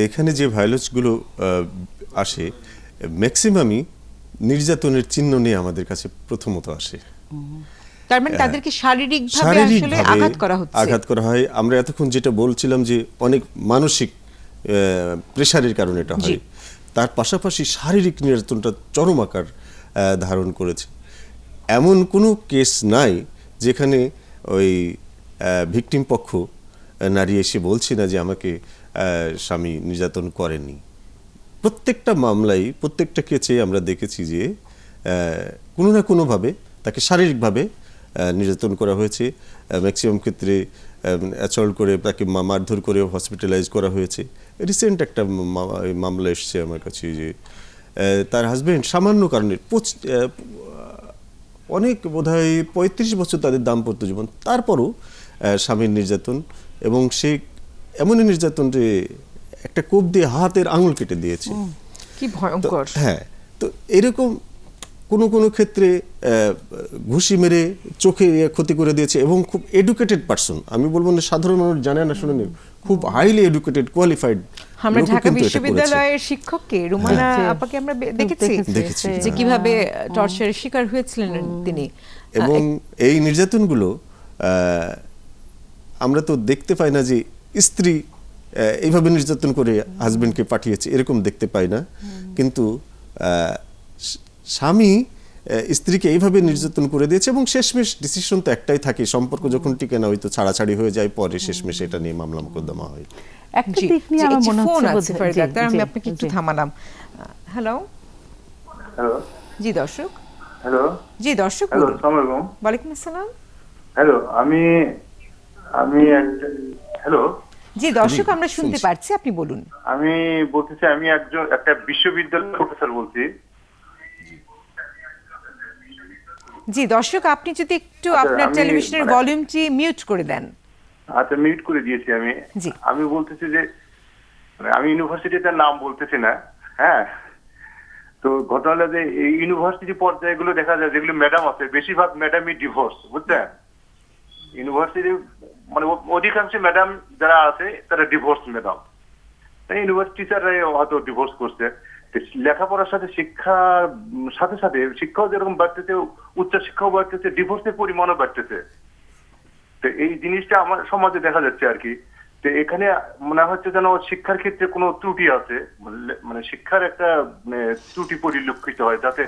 এখানে যে ভায়োলেন্সগুলো আসে ম্যাক্সিমামই নির্যাতনের চিহ্ন নিয়ে আমাদের কাছে প্রথমত আসে। তার মানে তাদেরকে শারীরিকভাবে আসলে আঘাত করা হচ্ছে। আঘাত করা হয়। আমরা এতক্ষণ যেটা বলছিলাম যে অনেক মানসিক প্রেশারের কারণে এটা হয়, তার পাশাপাশি শারীরিক নির্যাতনটা চরম আকার ধারণ করেছে। এমন কোনো কেস নাই যেখানে ওই ভিকটিম পক্ষ নারী এসে বলছে না যে আমাকে স্বামী নির্যাতন করেনি। প্রত্যেকটা মামলায়, প্রত্যেকটা কেসে আমরা দেখেছি যে কোনো না কোনোভাবে তাকে শারীরিকভাবে নির্যাতন করা হয়েছে। ম্যাক্সিমাম ক্ষেত্রে অ্যাসল্ট করে তাকে মারধর করে হসপিটালাইজ করা হয়েছে। রিসেন্ট একটা মামলা এসছে আমার কাছে যে তার হাজব্যান্ড সামান্য কারণে অনেক বোধহয় 35 বছর তাদের দাম্পত্য জীবন, তারপরও স্বামীর নির্যাতন, এবং সে এমনই নির্যাতন যে একটা কোপ দিয়ে হাতের আঙুল কেটে দিয়েছে। কি ভয়ঙ্কর! হ্যাঁ, তো এরকম কোনো কোনো ক্ষেত্রে ঘুষি মেরে চোখে ক্ষতি করে দিয়েছে, এবং খুব এডুকেটেড পারসন, আমি বলবো না সাধারণ মানুষ জানে না শুনে, খুব হাইলি এডুকেটেড কোয়ালিফাইড। আমরা ঢাকা বিশ্ববিদ্যালয়ের শিক্ষককে রুমানা আপাকে আমরা দেখেছি যে কিভাবে টর্চারের শিকার হয়েছিলেন তিনি। এবং এই নির্যাতনগুলো আমরা তো দেখতে পাই না যে স্ত্রী এইভাবে নির্যাতন করে হাজবেন্ডকে পাঠিয়েছে, এরকম দেখতে পাই না। কিন্তু স্বামী স্ত্রীকে এইভাবে নির্যাতন করে দিয়েছে, এবং শেষমেশ ডিসিশন তো একটাই থাকে, সম্পর্ক যখন টিকে না হয়তো ছাড়াছাড়ি হয়ে যায়, পরে শেষমেশ এটা নিয়ে মামলা মোকদ্দমা হয়। একটা দিক নিয়ে আমার মনে হচ্ছে আমি আপনাকে একটু থামালাম। হ্যালো হ্যালো, জি দর্শক। হ্যালো, জি দর্শক, হ্যালো, আসসালামু আলাইকুম। ওয়ালাইকুম আসসালাম। হ্যালো, আমি হ্যালো, জি দর্শক, আমরা শুনতে পাচ্ছি, আপনি বলুন। আমি বলতেছি, আমি একটা বিশ্ববিদ্যালয়ের প্রফেসর বলছি। জি দর্শক, আপনি যদি একটু আপনার টেলিভিশনের ভলিউমটি মিউট করে দেন। আচ্ছা, মিউট করে দিয়েছি আমি। আমি বলতেছি যে আমি ইউনিভার্সিটিটার নাম বলতেছি না, হ্যাঁ। তো ঘটনা হলো যে এই ইউনিভার্সিটি পর্যায়গুলো দেখা যায় যেগুলো ম্যাডাম আছে, বেশিরভাগ ম্যাডামই ডিভোর্স, বুঝছেন। ইউনিভার্সিটি মানে অধিকাংশ ম্যাডাম যারা আছে তারা ডিভোর্স ম্যাডাম। তাই ইউনিভার্সিটি টিচাররা হয়তো ডিভোর্স করছে। লেখাপড়ার সাথে শিক্ষার সাথে সাথে শিক্ষাও যেরকম বাড়তেছে, উচ্চ শিক্ষাও বাড়তেছে, ডিভোর্সের পরিমাণও বাড়তেছে। তো এই জিনিসটা আমার সমাজে দেখা যাচ্ছে আর কি। তো এখানে মনে হচ্ছে যেন শিক্ষার ক্ষেত্রে কোনো ত্রুটি আছে, মানে শিক্ষার একটা ত্রুটি পরিলক্ষিত হয়, যাতে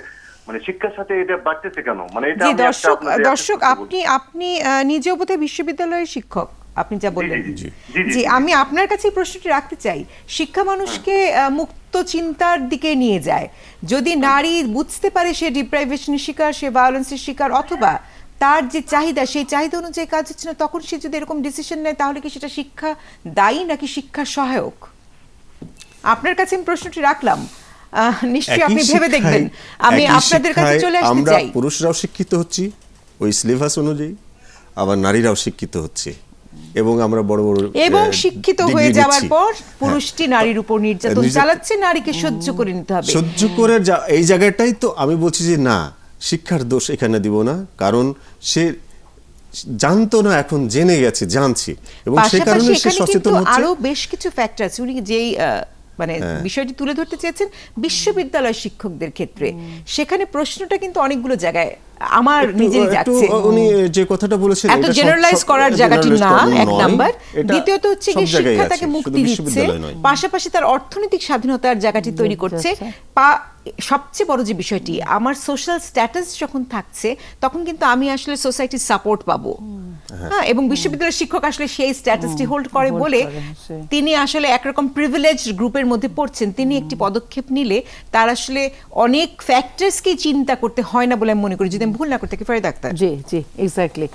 মানে শিক্ষার সাথে এটা বাড়তেছে কেন, মানে এটা দর্শক আপনি নিজেও বোধহয় বিশ্ববিদ্যালয়ের শিক্ষক, আপনি যা বললেন। জি, আমি আপনার কাছে প্রশ্নটি রাখতে চাই। শিক্ষা মানুষকে মুক্ত চিন্তার দিকে নিয়ে যায়। যদি নারী বুঝতে পারে সে ডিপ্রাইভেশনের শিকার, সে ভায়োলেন্সের শিকার, অথবা তার যে চাহিদা সেই চাহিদা অনুযায়ী কাজ হচ্ছে না, তখন সে যদি এরকম ডিসিশন নেয়, তাহলে কি সেটা শিক্ষা দায়ী নাকি শিক্ষা সহায়ক? আপনার কাছে আমি প্রশ্নটি রাখলাম, নিশ্চয়ই আপনি ভেবে দেখবেন। আমি আপনাদের কাছে চলে আসতে চাই। আমরা পুরুষরাও শিক্ষিত হচ্ছি ওই সিলেবাস অনুযায়ী, আবার নারীরাও শিক্ষিত হচ্ছে, এবং আমরা বড় বড় এবং শিক্ষিত হয়ে যাওয়ার পর পুরুষটি নারীর উপর নির্যাতন চালাচ্ছে, নারীকে সহ্য করে নিতে হবে। সহ্য করে এই জায়গাটাই তো আমি বলছি যে না, শিক্ষার দোষ এখানে দিব না, কারণ সে জানতো না, এখন জেনে গেছে, জানছে, এবং সেই কারণে সে সচেতন হচ্ছে। আরো বেশ কিছু ফ্যাক্টর আছে। উনি যেই মানে বিষয়টি তুলে ধরতে চেয়েছেন বিশ্ববিদ্যালয় শিক্ষকদের ক্ষেত্রে, সেখানে প্রশ্নটা কিন্তু অনেকগুলো জায়গায় আমার নিজেরই যাচ্ছে। উনি যে কথাটা বলেছেন এত জেনারেলাইজ করার জায়গাটি না, এক নাম্বার। দ্বিতীয়ত হচ্ছে কি শিক্ষা তাকে মুক্তি দিচ্ছে, পাশাপাশি তার অর্থনৈতিক স্বাধীনতার জায়গাটি তৈরি করছে। সবচেয়ে বড় যে বিষয়টি, আমার সোশ্যাল স্ট্যাটাস যখন থাকছে, তখন কিন্তু আমি আসলে সোসাইটির সাপোর্ট পাবো, হ্যাঁ। এবং বিশ্ববিদ্যালয়ের শিক্ষক আসলে সেই স্ট্যাটাসটি হোল্ড করে বলে তিনি আসলে একরকম প্রিভিলেজ গ্রুপের মধ্যে পড়ছেন। তিনি একটি পদক্ষেপ নিলে তার আসলে অনেক ফ্যাক্টরসকে চিন্তা করতে হয় না বলে আমি মনে করি, যদি আমি ভুল না করতে। ফরিদ আক্তার। জি জি, এক্স্যাক্টলি।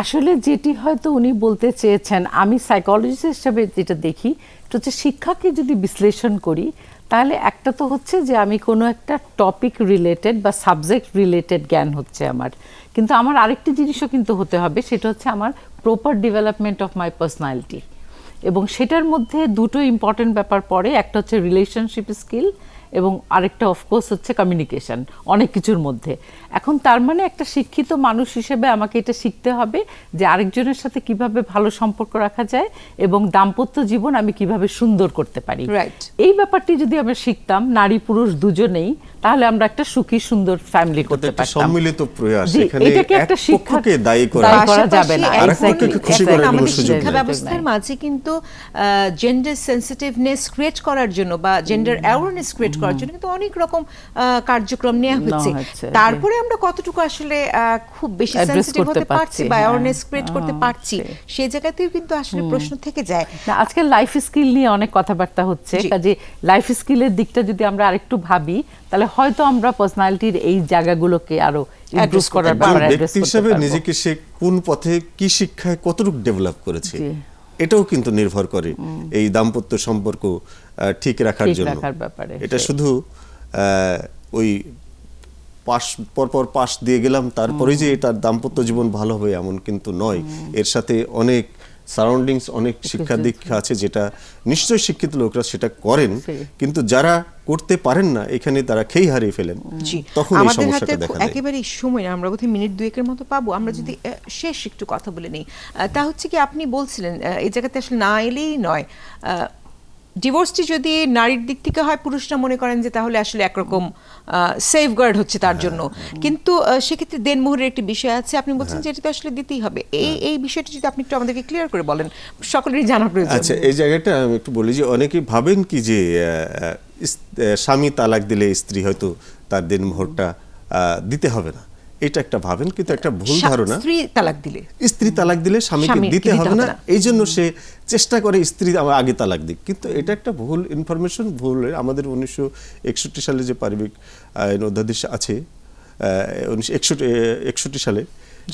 আসলে যেটি হয়তো উনি বলতে চেয়েছেন, আমি সাইকোলজিস্ট হিসেবে যেটা দেখি, এটা হচ্ছে শিক্ষাকে যদি বিশ্লেষণ করি, তাহলে একটা তো হচ্ছে যে আমি কোনো একটা টপিক রিলেটেড বা সাবজেক্ট রিলেটেড জ্ঞান হচ্ছে আমার, কিন্তু আমার আরেকটি জিনিসও কিন্তু হতে হবে, সেটা হচ্ছে আমার proper development of my personality. এবং সেটার মধ্যে দুটো ইম্পর্টেন্ট ব্যাপার পড়ে, একটা হচ্ছে রিলেশনশিপ স্কিল এবং আরেকটা অফকোর্স হচ্ছে কমিউনিকেশন অনেক কিছুর মধ্যে। এখন তার মানে একটা শিক্ষিত মানুষ হিসেবে আমাকে এটা শিখতে হবে যে আরেকজনের সাথে কিভাবে ভালো সম্পর্ক রাখা যায় এবং দাম্পত্য জীবন আমি কিভাবে সুন্দর করতে পারি। Right. এই ব্যাপারটি যদি আমরা শিখতাম নারী পুরুষ দুজনেই, তাহলে আমরা একটা সুখী সুন্দর ফ্যামিলি করতে একটা পারতাম। সম্মিলিত প্রয়াস, জি, এখানে এটাকে এক একটা পক্ষকে দায়ী করা যাবে না। পাশাপাশি আরেকজনকে এখন খুশি এখন করার কোনো আমাদের সুযোগ শিক্ষা নেই। ব্যবস্থার মাঝে কিন্তু জেন্ডার সেনসিটিভনেস ক্রিয়েট করার জন্য বা জেন্ডার অ্যাওয়ারনেস ক্রিয়েট করার জন্য কিন্তু অনেক রকম কার্যক্রম নেওয়া হচ্ছে। হচ্ছে, তারপরে আমরা কতটুকু আসলে খুব বেশি Address সেনসিটিভ করতে হতে পারছি বা হ্যাঁ। অ্যাওয়ারনেস ক্রিয়েট করতে পারছি, সেই জায়গাতেও কিন্তু আসলে প্রশ্ন থেকে যায়। না, আজকাল লাইফ স্কিল নিয়ে অনেক কথাবার্তা হচ্ছে, জি। কাজে লাইফ স্কিলের দিকটা যদি আমরা আরেকটু ভাবি তাহলে হয়তো আমরা পার্সোনালিটির এই জায়গাগুলোকে আরো ইমপ্রুভ করার একজন ব্যাপারে অ্যাড্রেস ব্যক্তি করতে হিসেবে পারবো। নিজেকে সে কোন পথে কি শিক্ষায় কতটুকু ডেভেলপ করেছে জি। এটাও কিন্তু নির্ভর করে এই দাম্পত্য সম্পর্ক ঠিক রাখার ঠিক জন্য। রাখার ব্যাপারে, এটা শুধু ওই পরপর পাশ দিয়ে গেলাম তারপরে যে এটার দাম্পত্য জীবন ভালো হবে এমন কিন্তু নয়। এর সাথে অনেক সারাউন্ডিংস, অনেক শিক্ষা দীক্ষা আছে যেটা নিশ্চয়ই শিক্ষিত লোকরা সেটা করেন, কিন্তু যারা করতে পারেন না এখানে তারা খেই হারিয়ে ফেলেন, জি, তখন এই আমাদের সমস্যাটা হাতে দেখা দেয়। একেবারেই সময় না, আমরা বোধহয় মিনিট দুয়েকের মতো পাবো। আমরা যদি শেষ একটু কথা বলে নেই, তা হচ্ছে কি আপনি বলছিলেন এই জায়গাতে আসলে না এলেই নয়। ডিভোর্সটি যদি নারীর দিক থেকে হয়, পুরুষরা মনে করেন যে তাহলে আসলে একরকম সেফগার্ড হচ্ছে তার জন্য, কিন্তু সেক্ষেত্রে দেনমোহরের একটি বিষয় আছে, আপনি বলছেন যে এটা তো আসলে দিতেই হবে। এই বিষয়টি যদি আপনি একটু আমাদেরকে ক্লিয়ার করে বলেন, সকলেরই জানা প্রয়োজন। আচ্ছা, এই জায়গাটা আমি একটু বলি যে অনেকেই ভাবেন কি যে স্বামী তালাক দিলে স্ত্রী হয়তো তার দিনমোহরটা দিতে হবে না, এটা একটা ভাবেন, কিন্তু একটা ভুল ধারণা। স্ত্রী তালাক দিলে স্ত্রী তালাক দিলে স্বামীকে দিতে হবে না, এই জন্য সে চেষ্টা করে স্ত্রী আগে তালাক দিক, কিন্তু এটা একটা ভুল ইনফরমেশন। ভুল আমাদের 1961 সালে যে পারিবারিক আইন অধ্যাদেশ আছে 1961 সালে,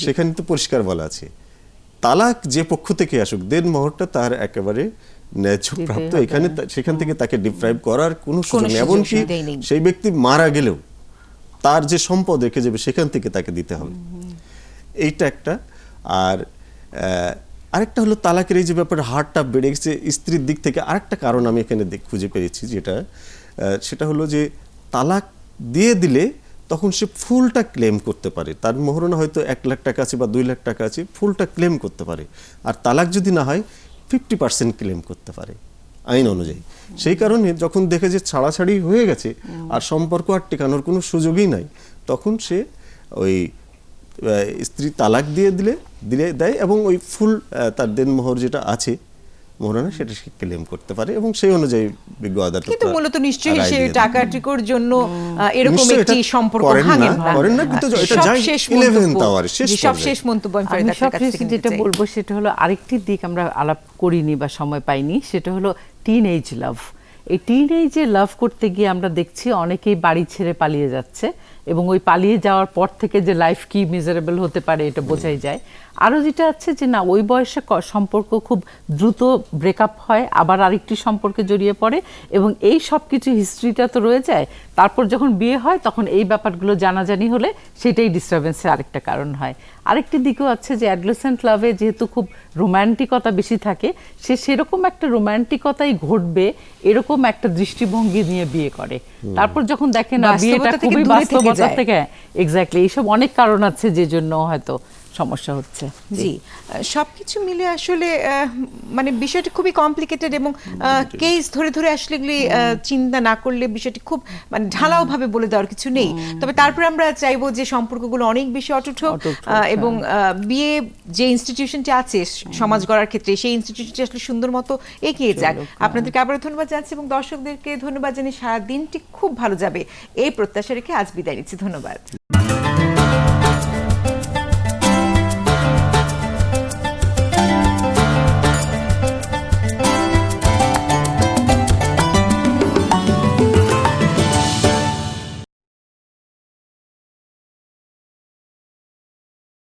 সেখানে তো পরিষ্কার বলা আছে তালাক যে পক্ষ থেকে আসুক দেনমোহরটা তার একেবারে ন্যায্য প্রাপ্ত, এখানে সেখান থেকে তাকে ডিপ্রাইভ করার কোনো সুযোগ নেই। এমনকি সেই ব্যক্তি মারা গেলেও তার যে সম্পদ রেখে যাবে সেখান থেকে তাকে দিতে হবে, এইটা একটা। আর আরেকটা হলো তালাকের এই যে ব্যাপারে হারটা বেড়ে গেছে স্ত্রীর দিক থেকে, আরেকটা কারণ আমি এখানে খুঁজে পেয়েছি, যেটা সেটা হলো যে তালাক দিয়ে দিলে তখন সে ফুলটা ক্লেম করতে পারে, তার মোহরণা হয়তো 1 লাখ টাকা আছে বা 2 লাখ টাকা আছে, ফুলটা ক্লেম করতে পারে। আর তালাক যদি না হয় 50% ক্লেম করতে পারে আইন অনুযায়ী। সেই কারণে যখন দেখে যে ছাড়াছাড়ি হয়ে গেছে আর সম্পর্ক আর টেকানোর কোনো সুযোগই নাই, তখন সে ওই স্ত্রী তালাক দিয়ে দেয় এবং ওই ফুল তার দেনমোহর যেটা আছে মোহরানা সেটা সে ক্লেম করতে পারে এবং সেই অনুযায়ী বিজ্ঞ আদালত। কিন্তু মূলত নিশ্চয়ই সে টাকাটিকোর জন্য এরকম একটি সম্পর্ক ভাঙেন না, কিন্তু এটা যায় 11th আওয়ারে শেষ মন্তব্য। আমি সবশেষে যেটা বলবো সেটা হলো আরেকটি দিক আমরা আলাপ করিনি বা সময় পাইনি, সেটা হলো টিনএজ লাভ। এই টিনএজে লাভ করতে গিয়ে আমরা দেখছি অনেকেই বাড়ি ছেড়ে পালিয়ে যাচ্ছে এবং ওই পালিয়ে যাওয়ার পর থেকে যে লাইফ কি মিজারেবল হতে পারে এটা বোঝাই যায়। আরও যেটা আছে যে না, ওই বয়সে সম্পর্ক খুব দ্রুত ব্রেকআপ হয়, আবার আরেকটি সম্পর্কে জড়িয়ে পড়ে এবং এই সব কিছু হিস্ট্রিটা তো রয়ে যায়। তারপর যখন বিয়ে হয় তখন এই ব্যাপারগুলো জানাজানি হলে সেটাই ডিস্টারবেন্সের আরেকটা কারণ হয়। আরেকটি দিকও আছে যে অ্যাডোলেসেন্ট লাভে যেহেতু খুব রোম্যান্টিকতা বেশি থাকে, সে সেরকম একটা রোম্যান্টিকতাই ঘটবে এরকম একটা দৃষ্টিভঙ্গি নিয়ে বিয়ে করে। তারপর যখন দেখে না বিয়েটা খুবই বাস্তবতা থেকে, এক্স্যাক্টলি এইসব অনেক কারণ আছে যে জন্য হয়তো সমস্যা হচ্ছে। জি, সবকিছু মিলে আসলে মানে বিষয়টি খুবই কমপ্লিকেটেড এবং কেস ধরে ধরে আসলে এগুলি চিন্তা না করলে বিষয়টি খুব মানে ঢালাও ভাবে বলে দেওয়ার কিছু নেই। তবে তারপরে আমরা চাইবো যে সম্পর্কগুলো অনেক বেশি অটুট হোক এবং বিয়ে যে ইনস্টিটিউশনটি আছে সমাজ গড়ার ক্ষেত্রে সেই ইনস্টিটিউশনটি আসলে সুন্দর মতো এগিয়ে যাক। আপনাদেরকে আবারও ধন্যবাদ জানাচ্ছি এবং দর্শকদেরকে ধন্যবাদ জানিয়ে সারা দিনটি খুব ভালো যাবে এই প্রত্যাশা রেখে আজ বিদায় নিচ্ছি। ধন্যবাদ।